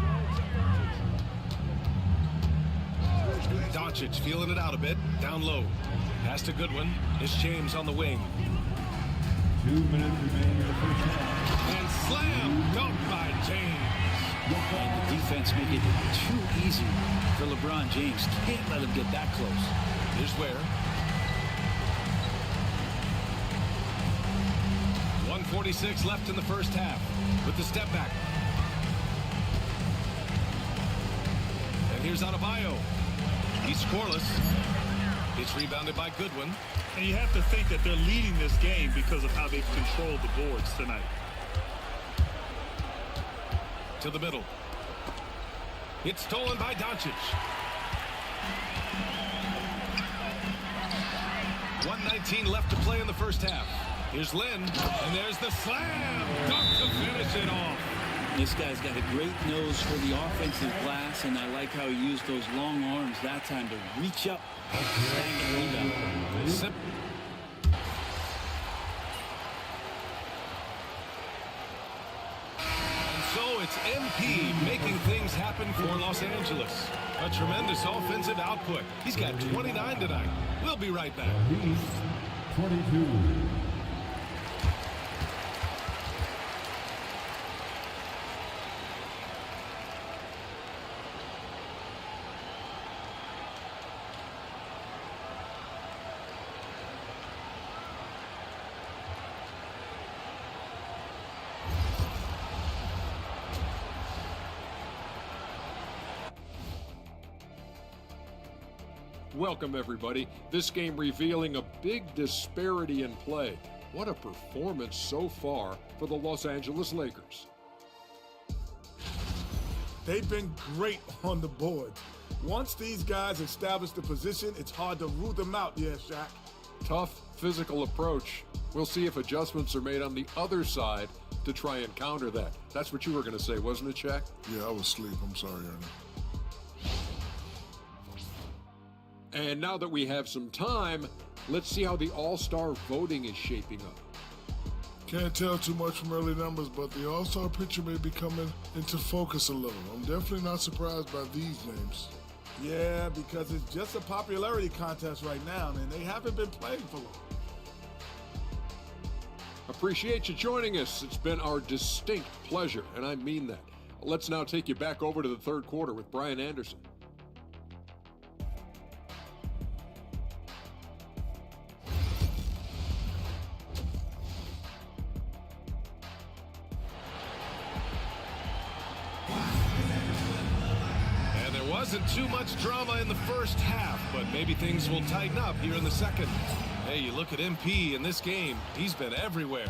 Doncic feeling it out a bit, down low. Pass to Goodwin. It's James on the wing. 2 minutes remaining in the first half. And slam dunk by James. And the defense make it too easy for LeBron James. Can't let him get that close. Here's Ware. 1:46 left in the first half with the step back. And here's Adebayo. He's scoreless. It's rebounded by Goodwin. And you have to think that they're leading this game because of how they've controlled the boards tonight. To the middle. It's stolen by Doncic. 1:19 left to play in the first half. Here's Lynn, and there's the slam dunk to finish it off. This guy's got a great nose for the offensive glass, and I like how he used those long arms that time to reach up and snag the rebound. So it's MP making things happen for Los Angeles. A tremendous offensive output. He's got 29 tonight. We'll be right back. 22. Welcome, everybody. This game revealing a big disparity in play. What a performance so far for the Los Angeles Lakers. They've been great on the board. Once these guys establish the position, it's hard to rule them out, yeah, Shaq. Tough physical approach. We'll see if adjustments are made on the other side to try and counter that. That's what you were going to say, wasn't it, Shaq? Yeah, I was asleep. I'm sorry, Ernie. And now that we have some time, let's see how the All-Star voting is shaping up. Can't tell too much from early numbers, but the All-Star picture may be coming into focus a little. I'm definitely not surprised by these names. Yeah, because it's just a popularity contest right now, and they haven't been playing for long. Appreciate you joining us. It's been our distinct pleasure, and I mean that. Let's now take you back over to the third quarter with Brian Anderson. Wasn't too much drama in the first half, but maybe things will tighten up here in the second. Hey, you look at MP in this game, he's been everywhere.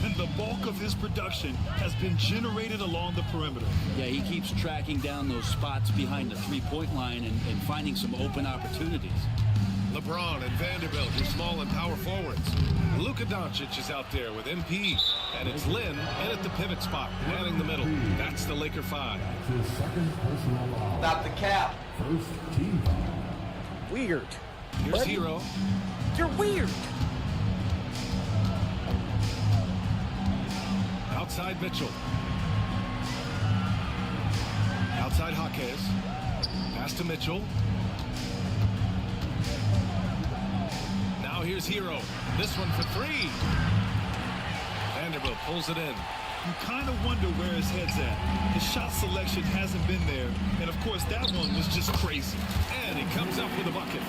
And the bulk of his production has been generated along the perimeter. Yeah, he keeps tracking down those spots behind the three-point line and finding some open opportunities. LeBron and Vanderbilt, your small and power forwards. Luka Doncic is out there with MP. And it's Lin in at the pivot spot, manning the middle. That's the Laker 5. Stop the cap. First team foul. Weird. Here's Hero. You're weird. Outside Mitchell. Outside Jaquez. Pass to Mitchell. Now here's Hero. This one for three. Vanderbilt pulls it in. You kind of wonder where his head's at. His shot selection hasn't been there. And, of course, that one was just crazy. And he comes up with a bucket.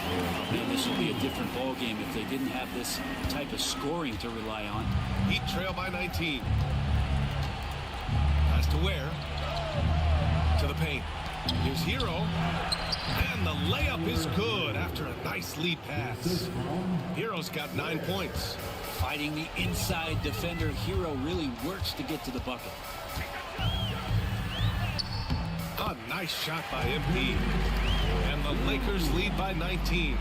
Man, this would be a different ball game if they didn't have this type of scoring to rely on. Heat trail by 19. Pass to Ware. To the paint. Here's Hero. And the layup is good after a nice lead pass. Hero's got 9 points. Fighting the inside defender, Hero really works to get to the bucket. A nice shot by MP. And the Lakers lead by 19.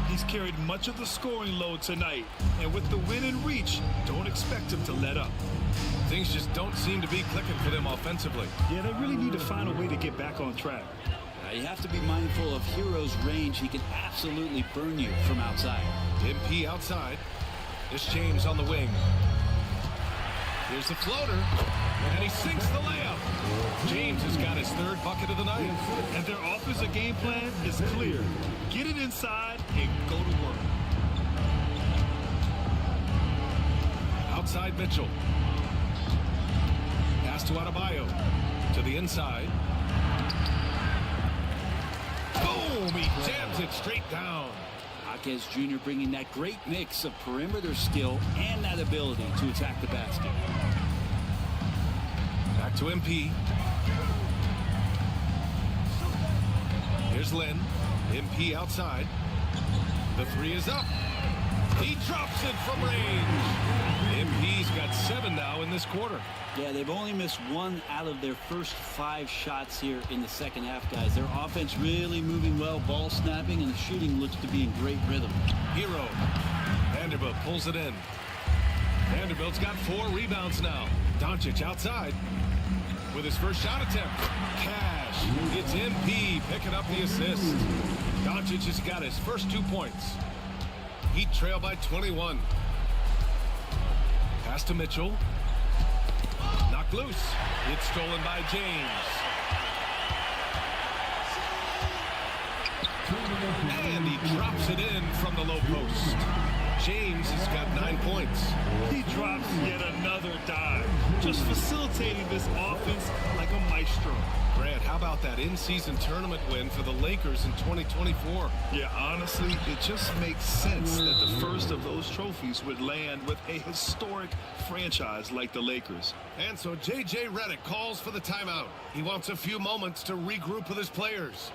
He's carried much of the scoring load tonight. And with the win in reach, don't expect him to let up. Things just don't seem to be clicking for them offensively. Yeah, they really need to find a way to get back on track. You have to be mindful of Hero's range. He can absolutely burn you from outside. MP outside. It's James on the wing. Here's the floater. And he sinks the layup. James has got his third bucket of the night. And their offensive game plan is clear. Get it inside and go to work. Outside Mitchell. Pass to Adebayo. To the inside. Boom! He jams it straight down. Jaquez Jr. bringing that great mix of perimeter skill and that ability to attack the basket. Back to MP. Here's Lin. MP outside. The three is up. He drops it from range. MP's got 7 now in this quarter. Yeah, they've only missed 1 out of their first 5 shots here in the second half, guys. Their offense really moving well, ball snapping, and the shooting looks to be in great rhythm. Hero. Vanderbilt pulls it in. Vanderbilt's got 4 rebounds now. Doncic outside with his first shot attempt. Cash. It's MP picking up the assist. Doncic has got his first 2 points. Heat trail by 21. Pass to Mitchell. Knocked loose. It's stolen by James. And he drops it in from the low post. James has got 9 points. He drops yet another dive, just facilitating this offense like a maestro. Grant, how about that in-season tournament win for the Lakers in 2024? Yeah, honestly, it just makes sense that the first of those trophies would land with a historic franchise like the Lakers. And so J.J. Redick calls for the timeout. He wants a few moments to regroup with his players.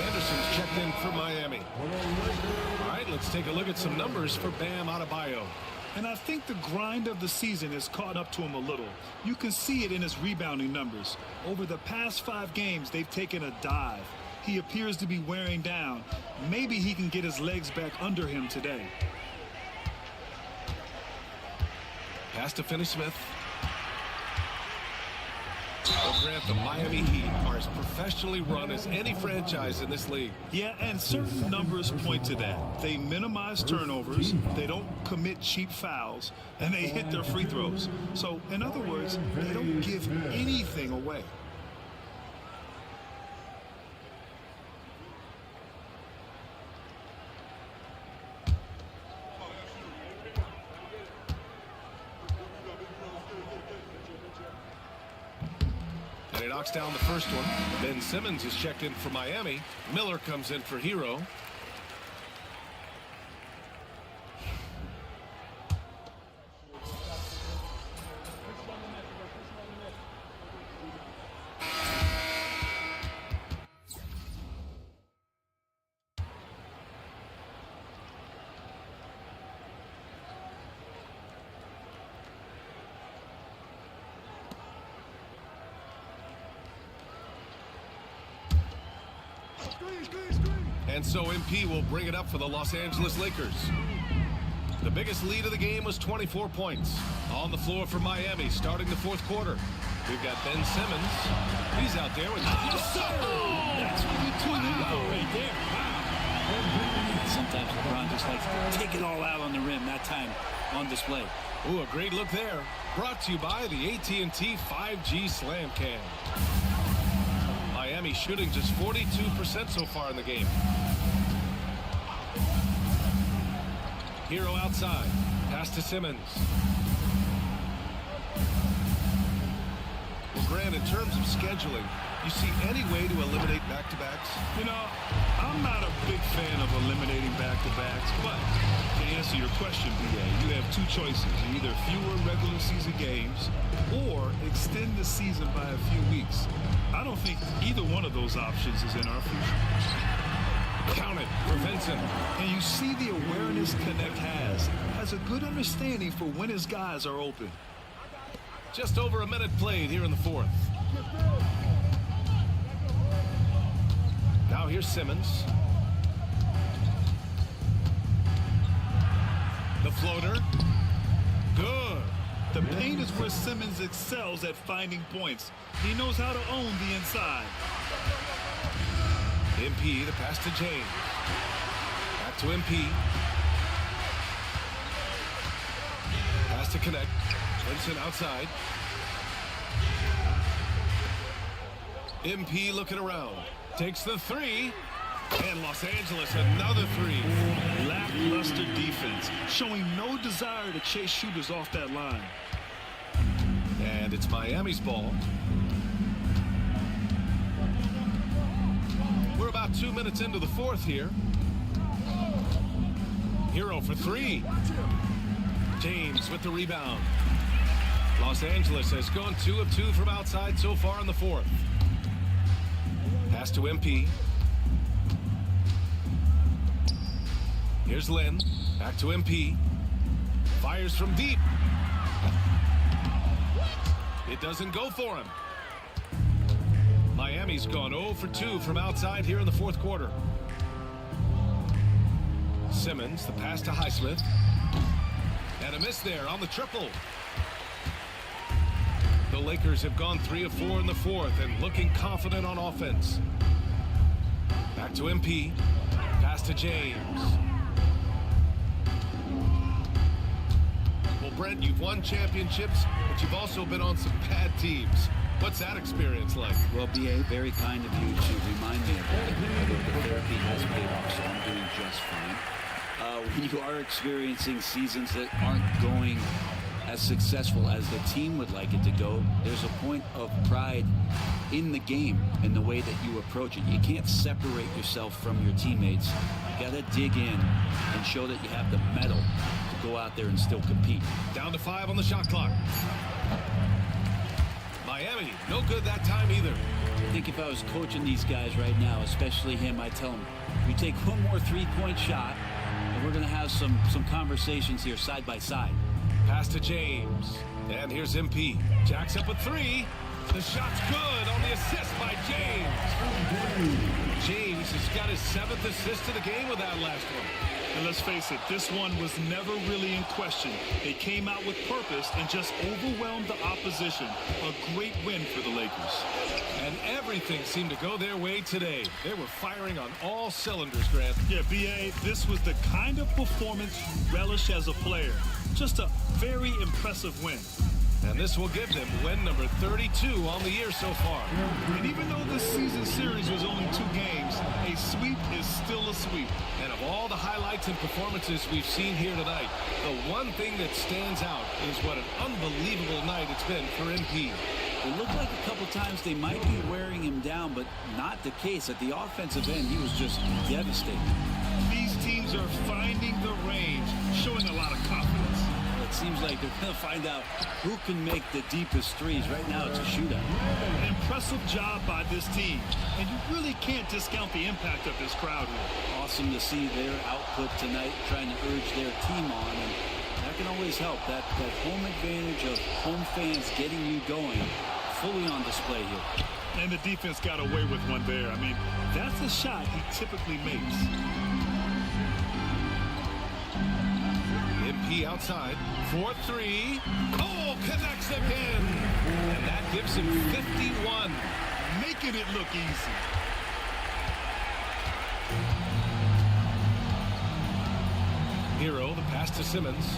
Anderson's checked in for Miami. All right, let's take a look at some numbers for Bam Adebayo. And I think the grind of the season has caught up to him a little. You can see it in his rebounding numbers. Over the past 5 games, they've taken a dive. He appears to be wearing down. Maybe he can get his legs back under him today. Pass to Finney-Smith. Well, Grant, the Miami Heat are as professionally run as any franchise in this league. Yeah, and certain numbers point to that. They minimize turnovers, they don't commit cheap fouls, and they hit their free throws. So, in other words, they don't give anything away. And he knocks down the first one. Ben Simmons is checked in for Miami. Miller comes in for Hero. And so MP will bring it up for the Los Angeles Lakers. The biggest lead of the game was 24 points. On the floor for Miami, starting the fourth quarter. We've got Ben Simmons. He's out there with... Yes, sir! That's what you tune in for right there. Wow. Sometimes LeBron just likes to take it all out on the rim. That time on display. Ooh, a great look there. Brought to you by the AT&T 5G Slam Cam. Miami shooting just 42% so far in the game. Hero outside. Pass to Simmons. Well, Grant, in terms of scheduling, you see any way to eliminate back-to-backs? You know, I'm not a big fan of eliminating back-to-backs, but to answer your question, BA, you have two choices. Either fewer regular season games or extend the season by a few weeks. I don't think either one of those options is in our future. Count it for Vincent. And you see the awareness Connect has a good understanding for when his guys are open. Just over a minute played here in the fourth. Now here's Simmons. The floater. Good. The paint is where Simmons excels at finding points. He knows how to own the inside. MP, the pass to James. Back to MP. Pass to Connect. Vincent outside. MP looking around. Takes the three. And Los Angeles another three. Lackluster defense, showing no desire to chase shooters off that line. And it's Miami's ball. We're about 2 minutes into the fourth here. Hero for three. James with the rebound. Los Angeles has gone 2 of 2 from outside so far in the fourth. Pass to MP. Here's Lynn. Back to MP. Fires from deep. It doesn't go for him. Miami's gone 0 for 2 from outside here in the fourth quarter. Simmons, the pass to Highsmith. And a miss there on the triple. The Lakers have gone 3 of 4 in the fourth and looking confident on offense. Back to MP. Pass to James. Well, Brent, you've won championships, but you've also been on some bad teams. What's that experience like? Well, BA, very kind of you to remind me of that. Although the therapy has paid off, so I'm doing just fine. When you are experiencing seasons that aren't going as successful as the team would like it to go, there's a point of pride in the game and the way that you approach it. You can't separate yourself from your teammates. You got to dig in and show that you have the mettle to go out there and still compete. Down to 5 on the shot clock. Miami, no good that time either. I think if I was coaching these guys right now, especially him, I'd tell him, we take one more three-point shot, and we're going to have some conversations here side by side. Pass to James. And here's MP. Jacks up with 3. The shot's good on the assist by James. James has got his 7th assist of the game with that last one. And let's face it, this one was never really in question. They came out with purpose and just overwhelmed the opposition. A great win for the Lakers. And everything seemed to go their way today. They were firing on all cylinders, Grant. Yeah, B.A., this was the kind of performance you relish as a player. Just a very impressive win. And this will give them win number 32 on the year so far. And even though this season series was only 2 games, a sweep is still a sweep. And of all the highlights and performances we've seen here tonight, the one thing that stands out is what an unbelievable night it's been for MP. It looked like a couple times they might be wearing him down, but not the case. At the offensive end, he was just devastating. These teams are finding the range, showing a lot of confidence. It seems like they're going to find out who can make the deepest threes. Right now, it's a shootout. An impressive job by this team, and you really can't discount the impact of this crowd here. Awesome to see their output tonight, trying to urge their team on, and that can always help. That home advantage of home fans getting you going, fully on display here. And the defense got away with one there. I mean, that's a shot typically makes. MP outside, 4-3. Oh, connects again. And that gives him 51. Making it look easy. Hero, the pass to Simmons.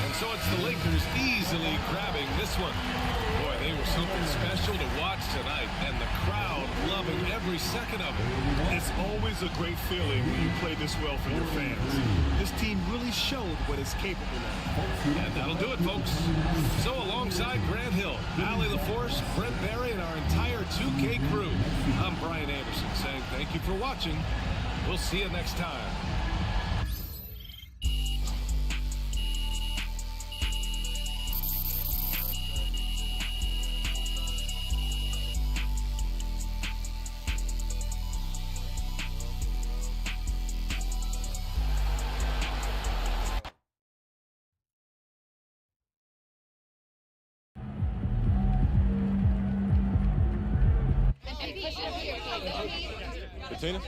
And so it's the Lakers easily grabbing this one. Boy, they were something special to watch tonight, and the crowd loving every second of it. It's always a great feeling when you play this well for your fans. This team really showed what it's capable of. And that'll do it, folks. So alongside Grant Hill, Allie LaForce, Brent Barry, and our entire 2K crew, I'm Brian Anderson saying thank you for watching. We'll see you next time. Bettina?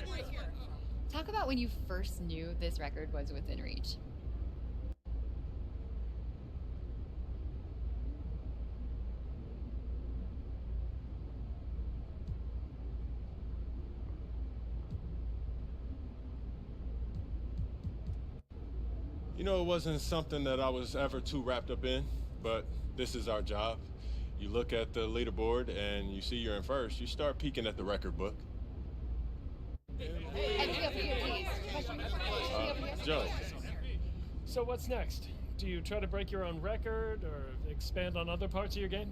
Talk about when you first knew this record was within reach. You know, it wasn't something that I was ever too wrapped up in, but this is our job. You look at the leaderboard and you see you're in first, you start peeking at the record book. Joe. So what's next? Do you try to break your own record or expand on other parts of your game?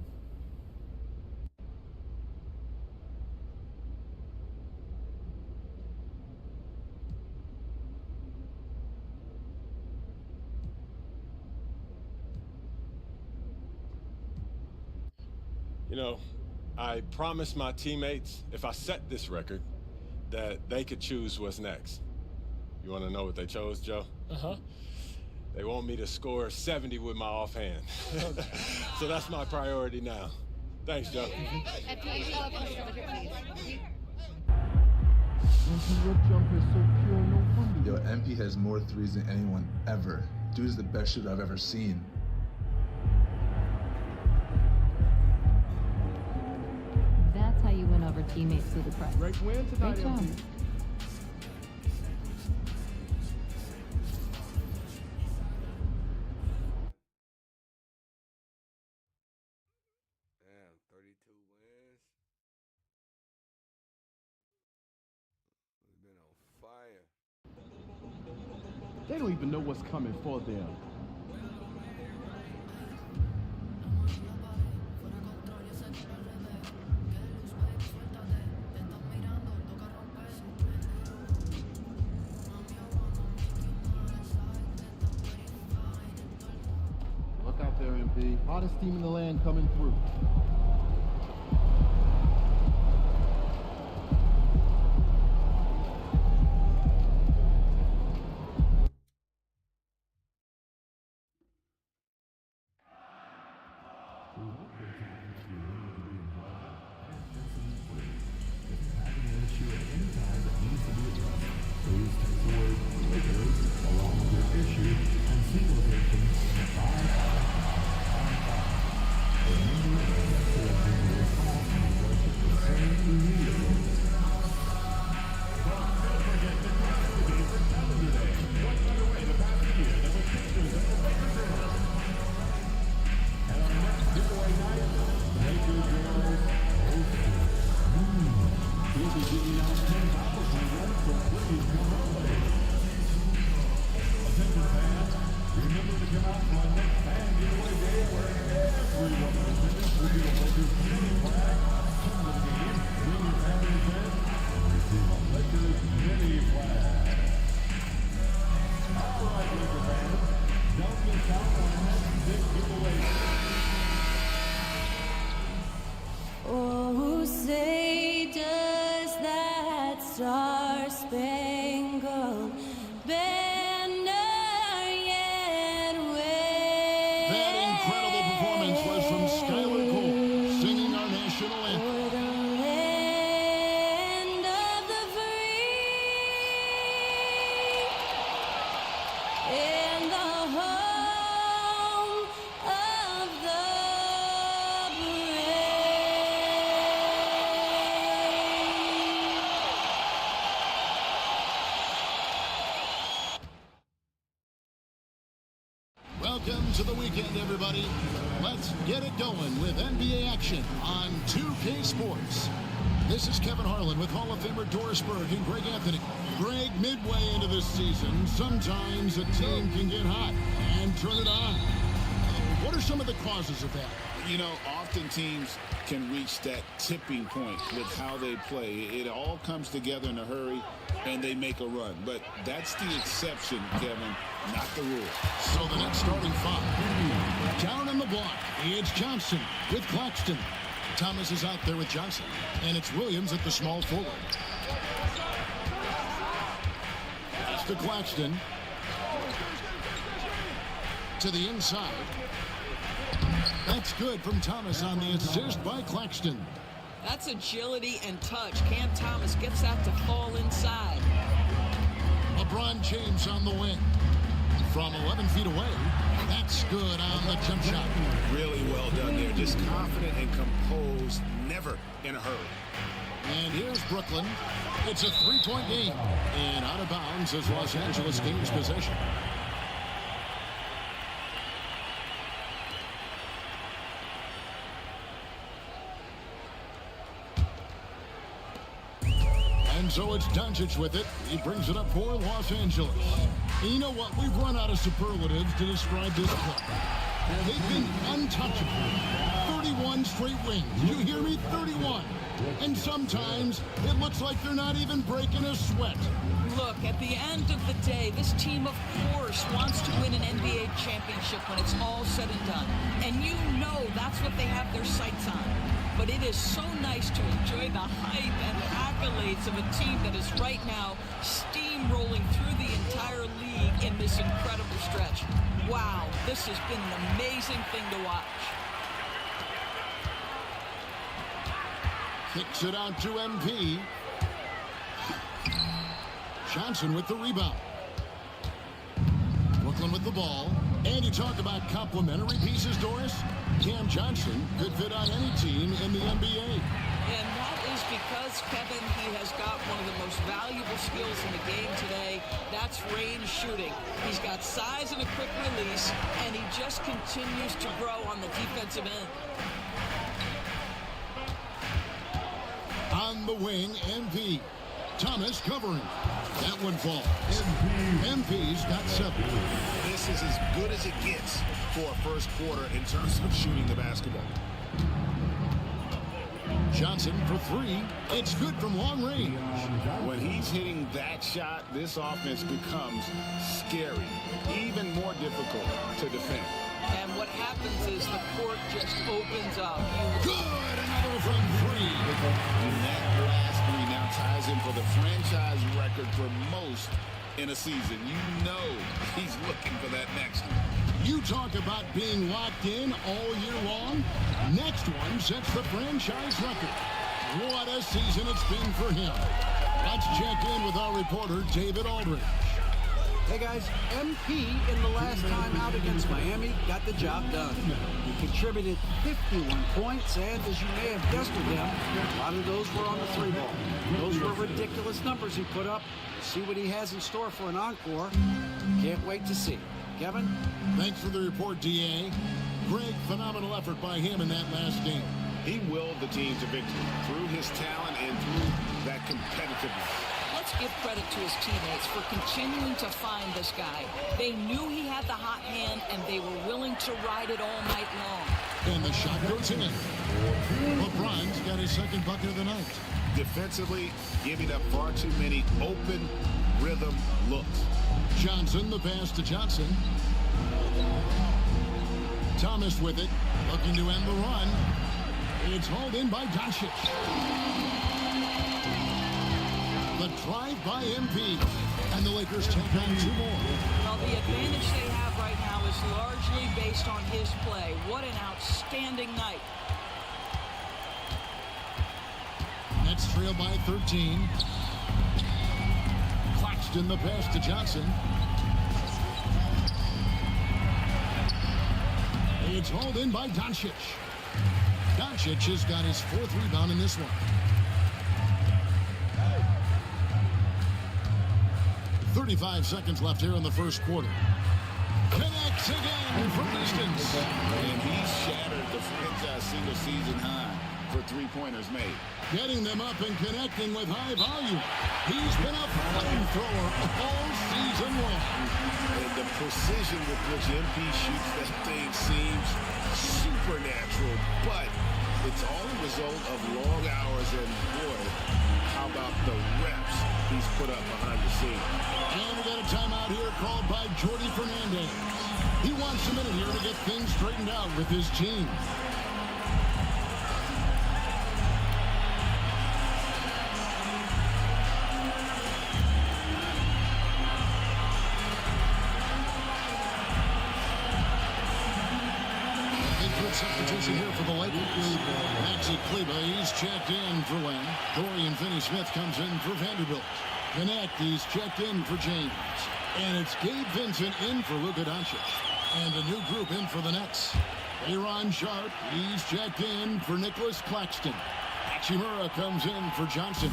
You know, I promised my teammates if I set this record that they could choose what's next. You want to know what they chose, Joe? Uh-huh. They want me to score 70 with my offhand. So that's my priority now. Thanks, Joe. Yo, MP has more threes than anyone ever. Dude is the best shooter I've ever seen. That's how you win over teammates through the press. Great win tonight. Great job. Damn, 32 wins. We've been on fire. They don't even know what's coming for them. Look out there, MP. Hottest team in the land coming through. Please text the word Lakers along with your issue and see location 55555. Remember Welcome to the weekend, everybody. Let's get it going with NBA action on 2K Sports. This is Kevin Harlan with Hall of Famer Doris Burke and Greg Anthony. Greg, midway into this season, sometimes a team can get hot and turn it on. What are some of the causes of that? You know, often teams can reach that tipping point with how they play. It all comes together in a hurry, and they make a run. But that's the exception, Kevin, not the rule. So the next starting five. Down on the block, it's Johnson with Claxton. Thomas is out there with Johnson, and it's Williams at the small forward. That's to Claxton. To the inside. That's good from Thomas on the assist by Claxton. That's agility and touch. Cam Thomas gets that to fall inside. LeBron James on the wing. From 11 feet away, that's good on the jump shot. Really well done there. Just confident and composed, never in a hurry. And here's Brooklyn. It's a three-point game. And out of bounds as Los Angeles gains possession. And so it's Doncic with it. He brings it up for Los Angeles. And you know what? We've run out of superlatives to describe this club. They've been untouchable. 31 straight wins. Did you hear me? 31. And sometimes it looks like they're not even breaking a sweat. Look, at the end of the day, this team, of course, wants to win an NBA championship when it's all said and done. And you know that's what they have their sights on. But it is so nice to enjoy the hype and accolades of a team that is right now steamrolling through the entire league in this incredible stretch. Wow, this has been an amazing thing to watch. Kicks it out to MP. Johnson with the rebound. Brooklyn with the ball. And you talk about complementary pieces, Doris. Cam Johnson could fit on any team in the NBA. And that is because, Kevin, he has got one of the most valuable skills in the game today. That's range shooting. He's got size and a quick release, and he just continues to grow on the defensive end. On the wing, MP. Thomas covering. That one falls. MP's got 7. This is as good as it gets for a first quarter in terms of shooting the basketball. Johnson for 3. It's good from long range. When he's hitting that shot, this offense becomes scary, even more difficult to defend. And what happens is the court just opens up. Good! Another from 3. And that last 3 now ties him for the franchise record for most in a season. You know he's looking for that next one. You talk about being locked in all year long. Next one sets the franchise record. What a season it's been for him. Let's check in with our reporter, David Aldridge. Hey guys, MP in the last time out against Miami got the job done. He contributed 51 points, and as you may have guessed with him, a lot of those were on the 3-ball. Those were ridiculous numbers he put up. See what he has in store for an encore. Can't wait to see. Kevin? Thanks for the report, D.A. Greg, phenomenal effort by him in that last game. He willed the team to victory through his talent and through that competitiveness. Let's give credit to his teammates for continuing to find this guy. They knew he had the hot hand, and they were willing to ride it all night long. And the shot goes in. LeBron's got his second bucket of the night. Defensively, giving up far too many open rhythm looks. Johnson, the pass to Johnson. Thomas with it, looking to end the run. It's hauled in by Doncic. The drive by MP. And the Lakers take on 2 more. Well, the advantage they have right now is largely based on his play. What an outstanding night. Nets trail by 13. Claxton, the pass to Johnson. It's hauled in by Doncic. Doncic has got his 4th rebound in this one. 35 seconds left here in the first quarter. Connects again from distance. And he shattered the franchise single-season high for three-pointers made. Getting them up and connecting with high volume. He's been a flamethrower all season long. And the precision with which MP shoots that thing seems supernatural, but it's all a result of long hours, and boy, how about the reps he's put up behind the scenes. And we got a timeout here called by Jordi Fernandez. He wants a minute here to get things straightened out with his team. Substitution here for the Lakers. Maxi Kleber, he's checked in for Len. Dorian Finney-Smith comes in for Vanderbilt. Connect, he's checked in for James. And it's Gabe Vincent in for Luka Doncic. And a new group in for the Nets. Aaron Sharp, he's checked in for Nicholas Claxton. Hachimura comes in for Johnson.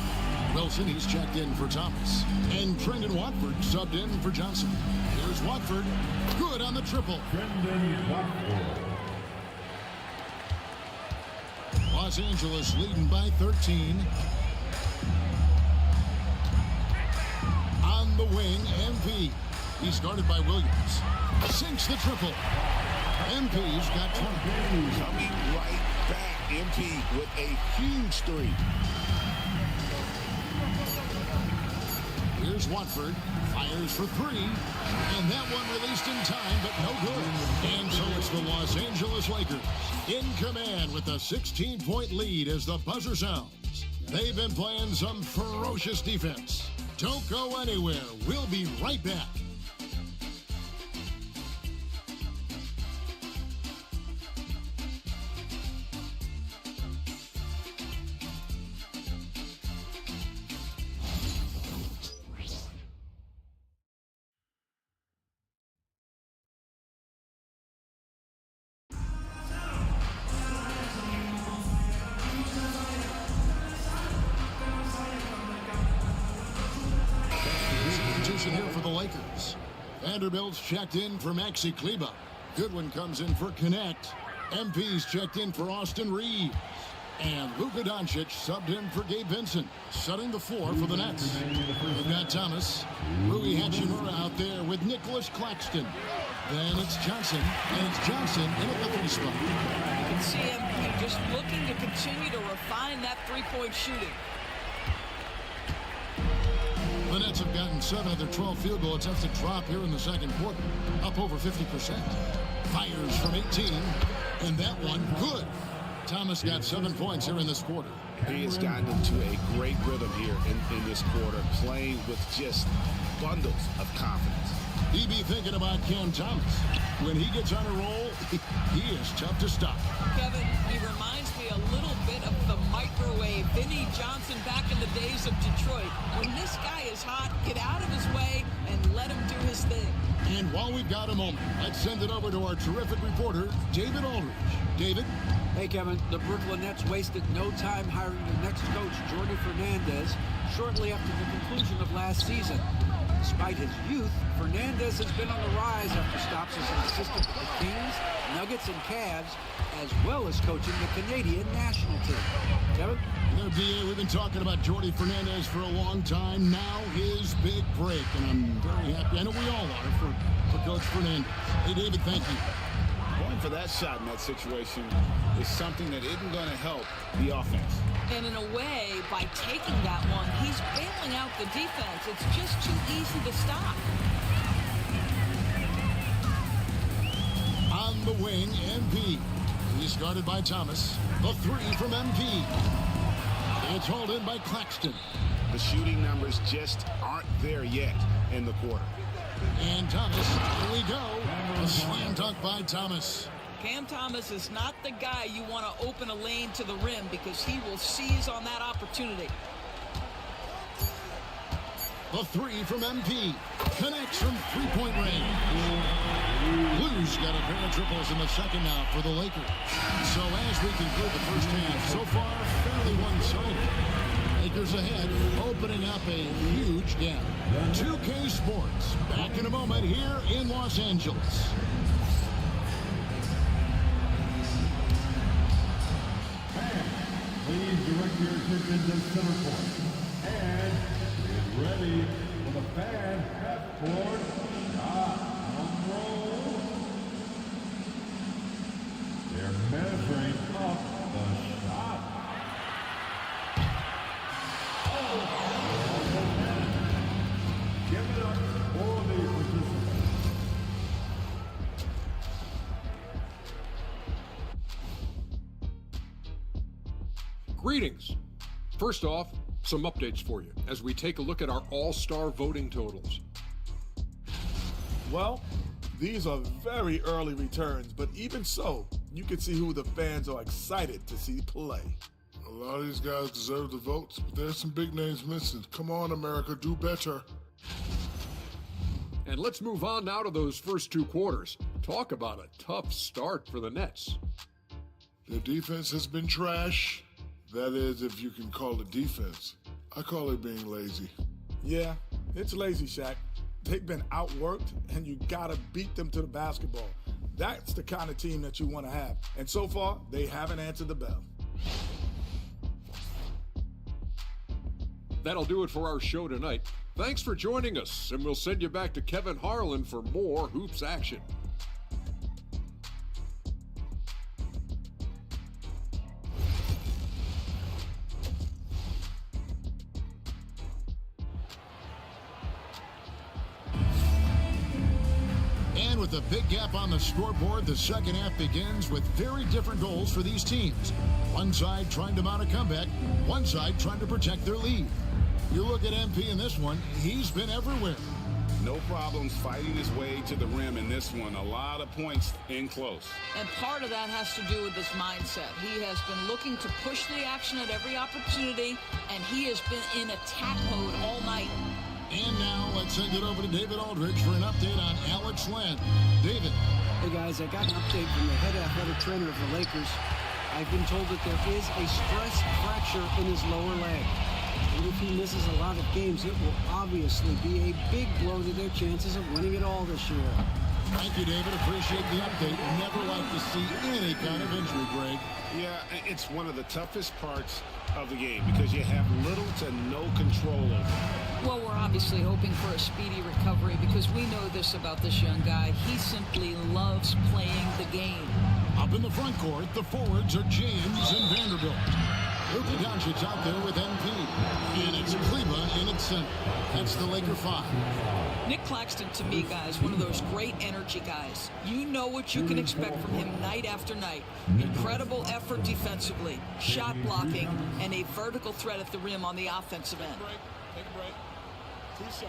Wilson, he's checked in for Thomas. And Trendon Watford subbed in for Johnson. Here's Watford, good on the triple. Trendon Watford. Los Angeles leading by 13. On the wing, MP. He's guarded by Williams. Sinks the triple. MP's got 20. Coming right back, MP with a huge three. Here's Watford. Fires for three. And that one released in time, but no good. And so it's the Los Angeles Lakers in command with a 16-point lead as the buzzer sounds. They've been playing some ferocious defense. Don't go anywhere. We'll be right back. Here for the Lakers. Vanderbilt's checked in for Maxi Kleber. Goodwin comes in for Connect. MP's checked in for Austin Reeves. And Luka Doncic subbed in for Gabe Vincent, setting the floor for the Nets. We've got Thomas, Rui Hachimura out there with Nicholas Claxton. Then it's Johnson, and it's Johnson in at the three spot. You can see MP just looking to continue to refine that three-point shooting. The Nets have gotten 7 of their 12 field goal attempts to drop here in the second quarter, up over 50%. Fires from 18, and that one good. Thomas got 7 points here in this quarter. He has gotten into a great rhythm here in this quarter, playing with just bundles of confidence. He be thinking about Cam Thomas. When he gets on a roll, he is tough to stop. Kevin, he reminds me a little bit of the microwave Vinnie Johnson back in the days of Detroit. When this guy is hot, get out of his way and let him do his thing. And while we've got a moment, let's send it over to our terrific reporter, David Aldridge. David? Hey, Kevin. The Brooklyn Nets wasted no time hiring their next coach, Jordi Fernandez, shortly after the conclusion of last season. Despite his youth, Fernandez has been on the rise after stops as an assistant with the Kings, Nuggets, and Cavs, as well as coaching the Canadian national team. Kevin? You know, DA, we've been talking about Jordi Fernandez for a long time. Now his big break, and I'm very happy. I know we all are for Coach Fernandez. Hey, David, thank you. Going for that shot in that situation is something that isn't going to help the offense. And in a way, by taking that one, he's bailing out the defense. It's just too easy to stop. On the wing, MP. He's guarded by Thomas. The three from MP. It's hauled in by Claxton. The shooting numbers just aren't there yet in the quarter. And Thomas, here we go. A slam dunk by Thomas. Cam Thomas is not the guy you want to open a lane to the rim because he will seize on that opportunity. The three from MP. Connects from three-point range. Blues got a pair of triples in the second now for the Lakers. So as we conclude the first half, so far, fairly one-sided. Hey, Lakers ahead, opening up a huge gap. 2K Sports, back in a moment here in Los Angeles. Please direct your attention to center court. And get ready for the fan half-court shot on roll. They're measuring up the shot. Oh, give it up for the participants. Greetings. First off, some updates for you as we take a look at our all-star voting totals. Well, these are very early returns, but even so, you can see who the fans are excited to see play. A lot of these guys deserve the votes, but there's some big names missing. Come on, America, do better. And let's move on now to those first two quarters. Talk about a tough start for the Nets. Their defense has been trash. That is, if you can call it defense. I call it being lazy. Yeah, it's lazy, Shaq. They've been outworked, and you gotta beat them to the basketball. That's the kind of team that you want to have. And so far, they haven't answered the bell. That'll do it for our show tonight. Thanks for joining us, and we'll send you back to Kevin Harlan for more Hoops action. And with a big gap on the scoreboard, the second half begins with very different goals for these teams. One side trying to mount a comeback, one side trying to protect their lead. You look at MP in this one, he's been everywhere. No problems fighting his way to the rim in this one. A lot of points in close. And part of that has to do with his mindset. He has been looking to push the action at every opportunity, and he has been in attack mode all night. And now let's send it over to David Aldridge for an update on Alex Len. David. Hey guys, I got an update from the head athletic trainer of the Lakers. I've been told that there is a stress fracture in his lower leg. And if he misses a lot of games, it will obviously be a big blow to their chances of winning it all this year. Thank you, David. Appreciate the update. Never like to see any kind of injury, Greg. Yeah, it's one of the toughest parts of the game because you have little to no control over it. Well, we're obviously hoping for a speedy recovery because we know this about this young guy. He simply loves playing the game. Up in the front court, the forwards are James and Vanderbilt. Luka Doncic out there with MP. And it's Kleba in its center. That's the Laker 5. Nick Claxton, to me, guys, one of those great energy guys. You know what you can expect from him night after night. Incredible effort defensively, shot blocking, and a vertical threat at the rim on the offensive end. Take a break. 2 shots.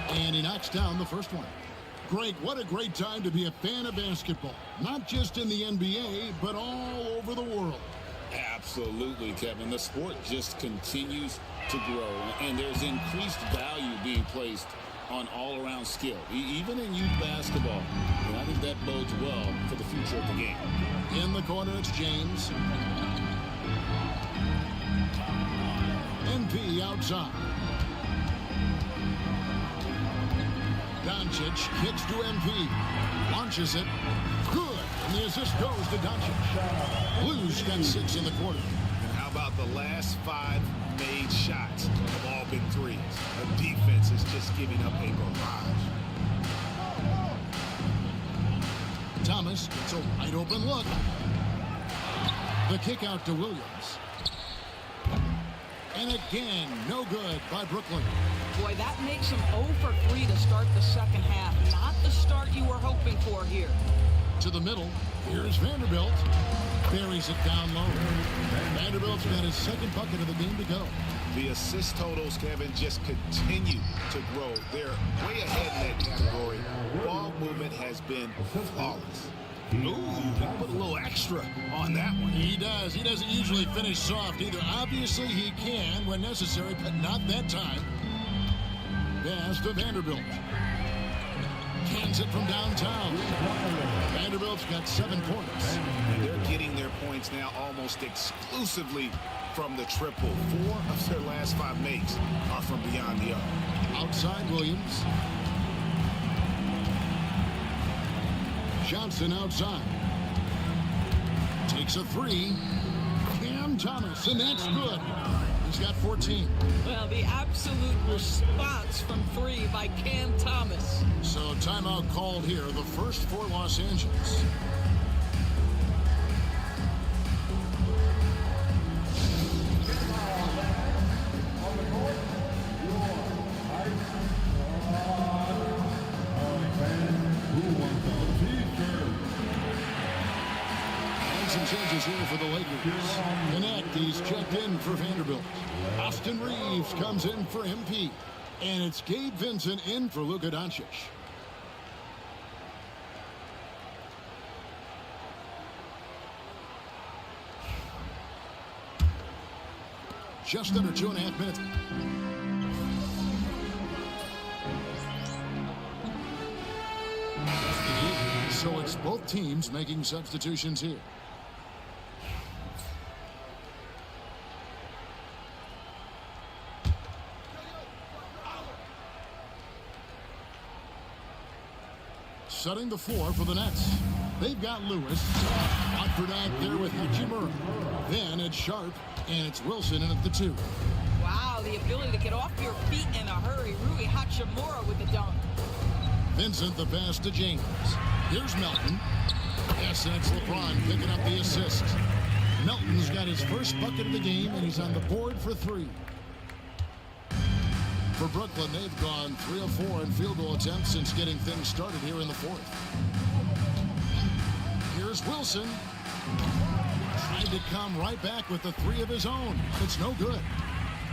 And he knocks down the first one. Greg, what a great time to be a fan of basketball. Not just in the NBA, but all over the world. Absolutely, Kevin. The sport just continues to grow, and there's increased value being placed on all-around skill, even in youth basketball. And I think that bodes well for the future of the game. In the corner, it's James. MP outside. Doncic kicks to MP. Launches it. Good. And the assist goes to Doncic. Blues got 6 in the quarter. And how about the last 5 made shots have all been threes? The defense is just giving up a barrage. Thomas gets a wide open look. The kick out to Williams. And again, no good by Brooklyn. Boy, that makes him 0 for 3 to start the second half. Not the start you were hoping for here. To the middle, here's Vanderbilt. Buries it down low. Vanderbilt's got his second bucket of the game to go. The assist totals, Kevin, just continue to grow. They're way ahead in that category. Ball movement has been flawless. Ooh, put a little extra on that one. He does. He doesn't usually finish soft either. Obviously, he can when necessary, but not that time. Pass to Vanderbilt. hits it from downtown. Vanderbilt's got 7 points. And they're getting their points now almost exclusively from the triple. 4 of their last 5 makes are from beyond the arc. Outside Williams. Johnson outside. Takes a 3. Cam Thomas, and that's good. He's got 14. Well, the absolute response from 3 by Cam Thomas. So timeout called here, the first for Los Angeles. Some changes here for the Lakers. Connect, he's checked in for Vanderbilt. Austin Reeves comes in for MP. And it's Gabe Vincent in for Luka Doncic. Just under 2.5 minutes. So it's both teams making substitutions here. Setting the floor for the Nets. They've got Lewis. Watford out there with Hachimura. Then it's Sharp, and it's Wilson in at the 2. Wow, the ability to get off your feet in a hurry. Rui Hachimura with the dunk. Vincent the pass to James. Here's Melton. Yes, that's LeBron picking up the assist. Melton's got his first bucket of the game, and he's on the board for 3. For Brooklyn, they've gone 3 of 4 in field goal attempts since getting things started here in the 4th. Here's Wilson. Tried to come right back with the 3 of his own. It's no good.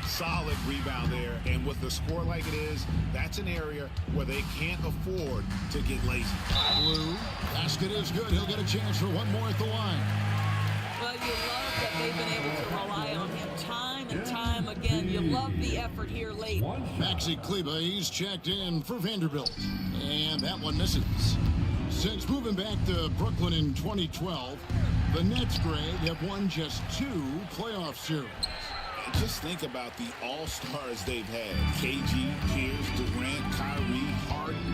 Solid rebound there, and with the score like it is, that's an area where they can't afford to get lazy. Blue, basket is good. He'll get a chance for one more at the line. Well, you love that they've been able to rely on him time and time again. You love the effort here late. Maxi Kleber, he's checked in for Vanderbilt. And that one misses. Since moving back to Brooklyn in 2012, the Nets, Greg, have won just 2 playoff series. And just think about the all-stars they've had. KG, Pierce, Durant, Kyrie, Harden.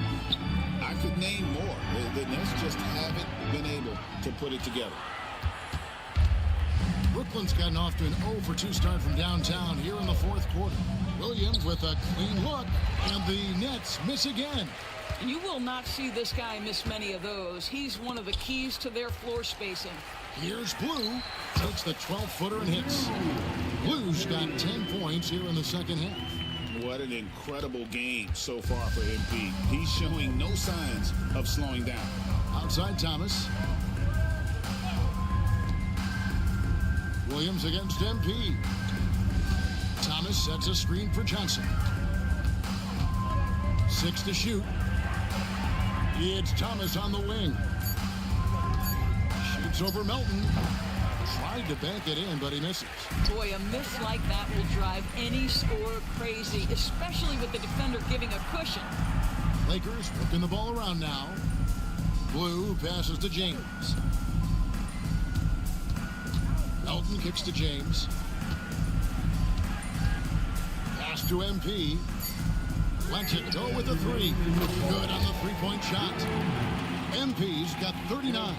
I could name more. The Nets just haven't been able to put it together. Brooklyn's gotten off to an 0-for-2 start from downtown here in the 4th quarter. Williams with a clean look, and the Nets miss again. You will not see this guy miss many of those. He's one of the keys to their floor spacing. Here's Blue, takes the 12-footer and hits. Blue's got 10 points here in the second half. What an incredible game so far for MP. He's showing no signs of slowing down. Outside Thomas. Williams against MP. Thomas sets a screen for Johnson. 6 to shoot. It's Thomas on the wing. Shoots over Melton. Tried to bank it in, but he misses. Boy, a miss like that will drive any scorer crazy, especially with the defender giving a cushion. Lakers working the ball around now. Blue passes to James. Melton kicks to James. Pass to MP. Lets it go with the 3. Good on the 3-point shot. MP's got 39.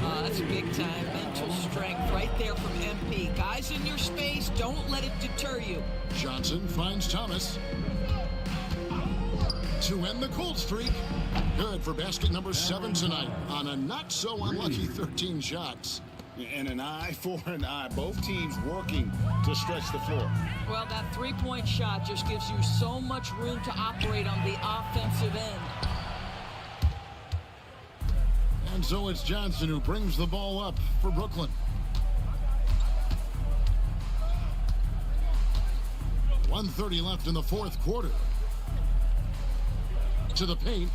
That's big time mental strength right there from MP. Guys in your space, don't let it deter you. Johnson finds Thomas. To end the cold streak. Good for basket number 7 tonight on a not so unlucky 13 shots. And an eye for an eye. Both teams working to stretch the floor. Well, that 3-point shot just gives you so much room to operate on the offensive end. And so it's Johnson who brings the ball up for Brooklyn. .130 left in the 4th quarter. To the paint.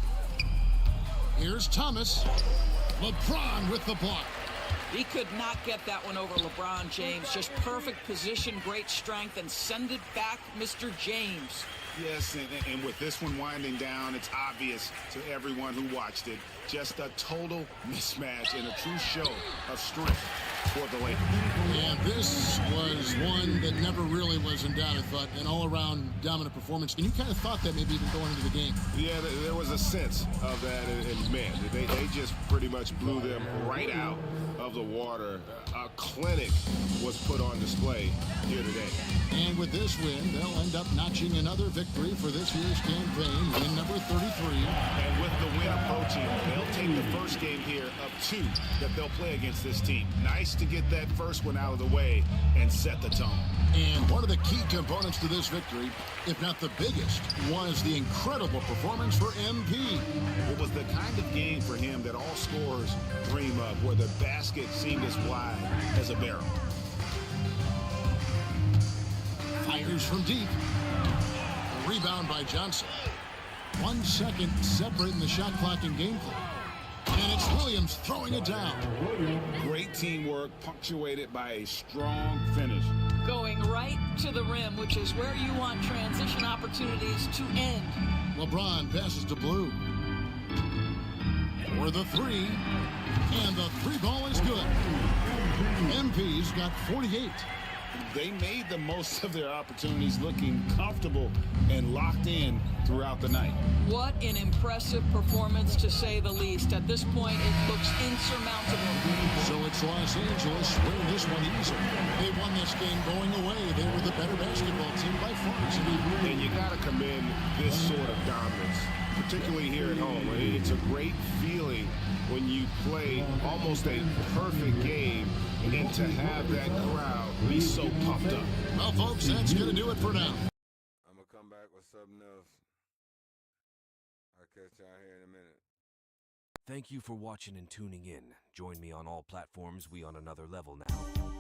Here's Thomas. LeBron with the block. He could not get that one over LeBron James. Just perfect position, great strength, and send it back, Mr. James. Yes, and with this one winding down, it's obvious to everyone who watched it. Just a total mismatch and a true show of strength for the Lakers. And this was one that never really was in doubt, I thought, an all-around dominant performance. And you kind of thought that maybe even going into the game. Yeah, there was a sense of that, and man, they just pretty much blew them right out of the water. A clinic was put on display here today. And with this win, they'll end up notching another victory for this year's campaign, win number 33. And with the win approaching, they'll take the first game here of 2 that they'll play against this team. Nice to get that first one out of the way and set the tone. And one of the key components to this victory, if not the biggest, was the incredible performance for MP. It was the kind of game for him that all scorers dream of, where the basket seemed as wide as a barrel. Fires from deep. A rebound by Johnson. 1 second separating the shot clock and game clock. And it's Williams throwing it down. Great teamwork, punctuated by a strong finish. Going right to the rim, which is where you want transition opportunities to end. LeBron passes to Blue. For the 3. And the 3 ball is good. MP's got 48. They made the most of their opportunities, looking comfortable and locked in throughout the night. What an impressive performance, to say the least. At this point, it looks insurmountable. So it's Los Angeles winning this one easily. They won this game going away. They were the better basketball team by far. And you got to commend this sort of dominance, particularly here at home. It's a great feeling when you play almost a perfect game and to have that crowd be so pumped up. Well, folks, that's going to do it for now. I'm going to come back with something else. I'll catch y'all here in a minute. Thank you for watching and tuning in. Join me on all platforms. We on another level now.